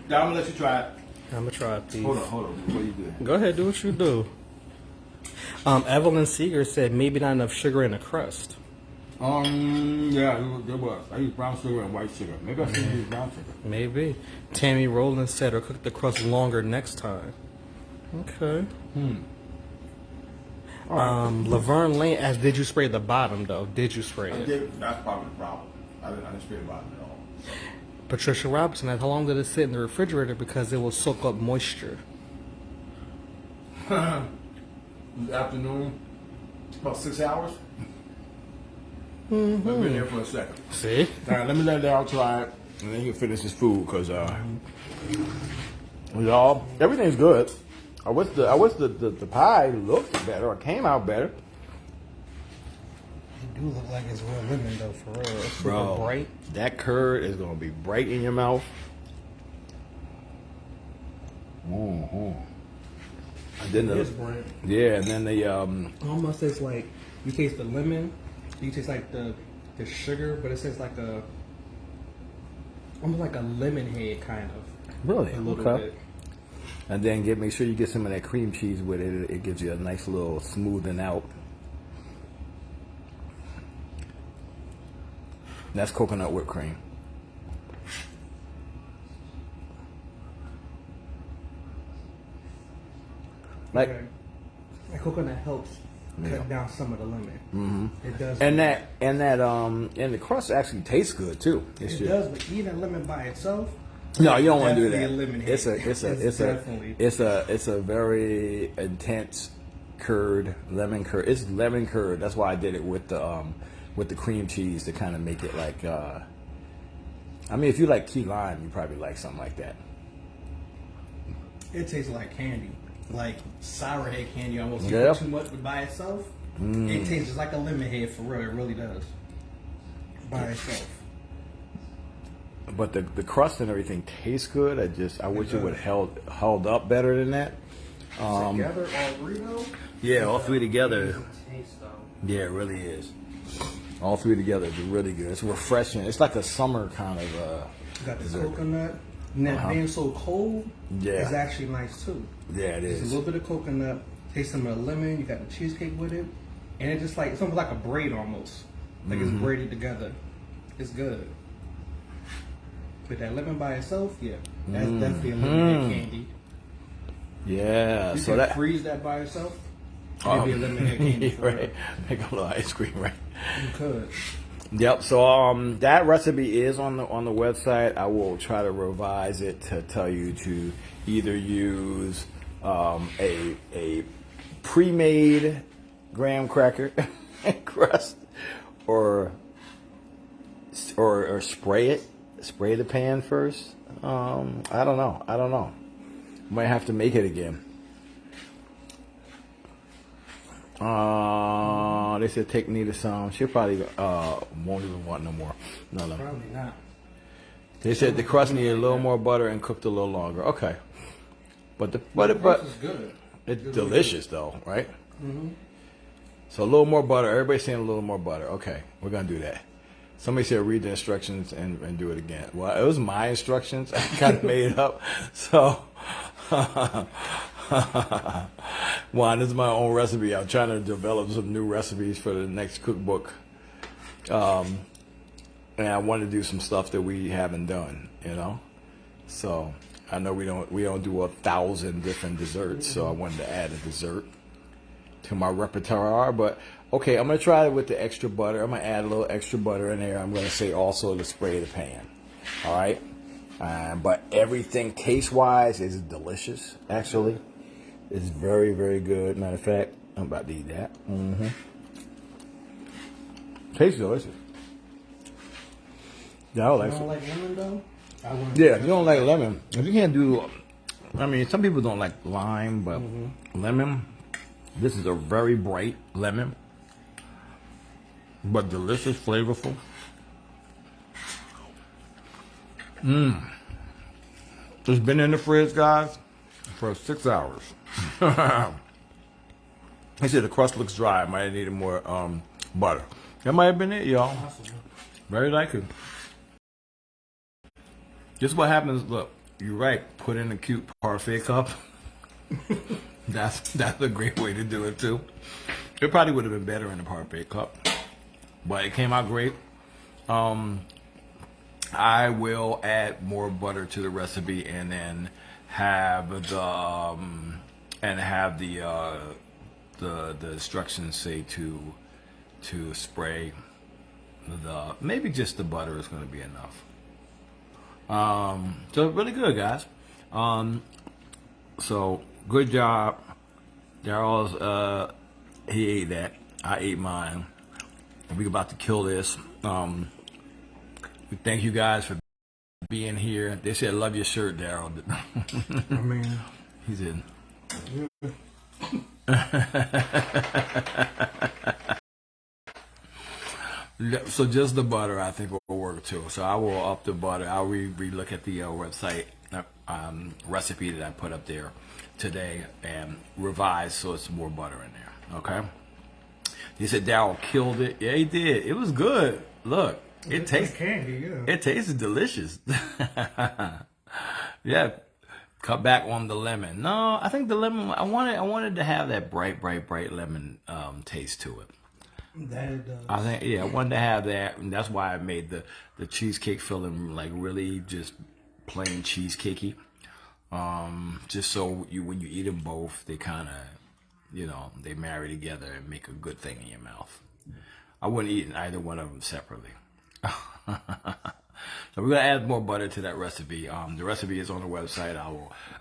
Now I'm gonna let you try it. I'm gonna try it, please. Hold on. Before you do it. Go ahead, do what you do. Evelyn Seeger said maybe not enough sugar in the crust. Yeah, there was. I used brown sugar and white sugar. Maybe I should use brown sugar. Maybe. Tammy Rowland said or cook the crust longer next time. Okay. Laverne Lane asked, did you spray the bottom though? Did you spray it? That's probably the problem. I didn't spray the bottom at all. Patricia Robinson asked, how long did it sit in the refrigerator because it will soak up moisture? In the afternoon, about 6 hours. I've been there for a second. See? All right, let me let Daryl try it, and then he can finish his food, because, y'all, everything's good. I wish the pie looked better, or came out better. It do look like it's real lemon though, for real. It's super Bro, bright. that curd is going to be bright in your mouth. And then It is bright. yeah, and then the, Almost tastes like, you taste the lemon, you taste like the sugar, but it tastes like almost like a lemon head kind of. really, A little okay. bit. And then make sure you get some of that cream cheese with it. It gives you a nice little smoothing out. That's coconut whipped cream. Like, Okay. And coconut helps cut down some of the lemon. It does. and the crust actually tastes good too. It's It just, does, but eating lemon by itself. no, you don't want to do Definitely that. eliminate It's it. It's definitely- a very intense curd, lemon curd. It's lemon curd. That's why I did it with the cream cheese to kind of make it like. I mean, if you like key lime, you probably like something like that. It tastes like candy, like sour head candy almost. Yeah. Too much by itself. It tastes just like a lemon head for real. It really does. By itself. But the crust and everything tastes good. I wish it would held up better than that. Together, all three though. Yeah, all three together. Taste though. Yeah, it really is. All three together is really good. It's refreshing. It's like a summer kind of Got the dessert. coconut. And that being so cold Yeah. is actually nice too. Yeah, it Just a is. little bit of coconut, taste some of the lemon. You got the cheesecake with it, and it just like it's almost like a braid almost, like it's braided together. It's good. But that lemon by itself, yeah, that's definitely a lemon candy. Yeah, You so can that freeze that by itself. It'd be a lemon candy. For right. real. Make a little ice cream, right? You could. Yep. So that recipe is on the website. I will try to revise it to tell you to either use a pre-made graham cracker crust or spray the pan first. I don't know. Might have to make it again. They said take Nita some. She probably won't even want no more. No. Probably not. They said the crust needed a little more butter and cooked a little longer. Okay, but The but crust is good. it's delicious though, right? So a little more butter. Everybody's saying a little more butter. Okay, we're gonna do that. Somebody said read the instructions and do it again. Well, it was my instructions. I kind of made it up. So, well, this is my own recipe. I'm trying to develop some new recipes for the next cookbook. And I want to do some stuff that we haven't done, So I know we don't do 1,000 different desserts. So I wanted to add a dessert to my repertoire, but okay, I'm gonna try it with the extra butter. I'm gonna add a little extra butter in there. I'm gonna say also to spray the pan. All right, but everything taste-wise is delicious. Actually, it's very, very good. Matter of fact, I'm about to eat that. Tastes delicious. Yeah, I like You it. don't like lemon though? I wouldn't. Yeah, if you don't like lemon, if you can't do, I mean, some people don't like lime, but lemon. This is a very bright lemon, but delicious, flavorful. It's been in the fridge, guys, for 6 hours. He said the crust looks dry. I might have needed more butter. That might have been it, y'all. Very likely. This is what happens. Look, you're right. Put in a cute parfait cup. That's a great way to do it too. It probably would have been better in a parfait cup, but it came out great. I will add more butter to the recipe and then have the instructions say to spray maybe just the butter is going to be enough. So really good, guys. So good job. Daryl's he ate that. I ate mine. We're about to kill this. We thank you guys for being here. They said love your shirt, Daryl. I mean, He said. So just the butter, I think, will work too. So I will up the butter. I'll re-look at the website recipe that I put up there today and revise so it's more butter in there. Okay. He said Daryl killed it. Yeah, he did. It was good. Look, it tastes candy. Yeah. It tasted delicious. Yeah. Cut back on the lemon. No, I think the lemon. I wanted to have that bright lemon taste to it. That it does. I think, I wanted to have that, and that's why I made the cheesecake filling like really just plain cheesecakey. Just so when you eat them both, they kind of, they marry together and make a good thing in your mouth. I wouldn't eat either one of them separately. So we're gonna add more butter to that recipe. The recipe is on the website.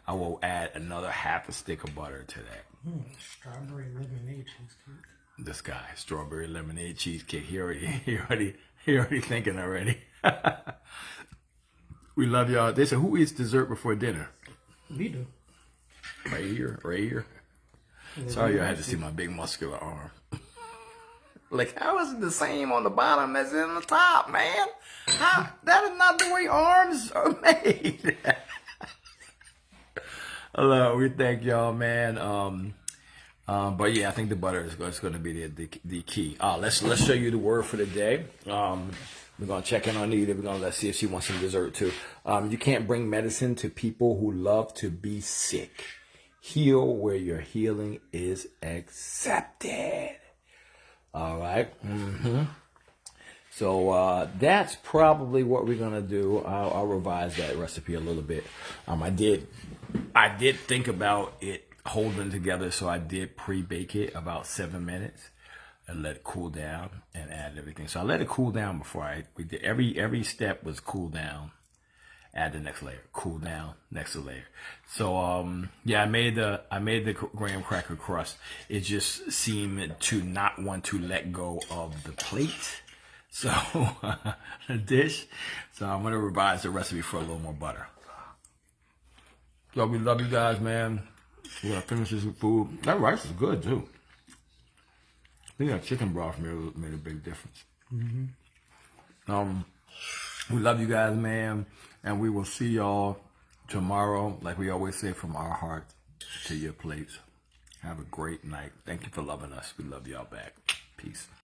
I will add another half a stick of butter to that. Strawberry lemonade cheesecake. This guy, strawberry lemonade cheesecake. He already thinking already. We love y'all. They said, who eats dessert before dinner? We do. Right here. Sorry, y'all had to see my big muscular arm. Like, how is it the same on the bottom as in the top, man? That is not the way arms are made. Hello, we thank y'all, man. But yeah, I think the butter is going to be the key. Let's show you the word for the day. We're gonna check in on Nita. Let's see if she wants some dessert too. You can't bring medicine to people who love to be sick. Heal where your healing is accepted. All right. So that's probably what we're gonna do. I'll revise that recipe a little bit. I did think about it holding together, so I did pre-bake it about 7 minutes and let it cool down and add everything. So I let it cool down before we did every step was cool down. Add the next layer, cool down, next layer. So yeah, I made the graham cracker crust. It just seemed to not want to let go of the plate. So the dish. So I'm gonna revise the recipe for a little more butter. So we love you guys, man. We're gonna finish this food. That rice is good too. I think that chicken broth made a big difference. We love you guys, man, and we will see y'all tomorrow. Like we always say, from our heart to your plates. Have a great night. Thank you for loving us. We love y'all back. Peace.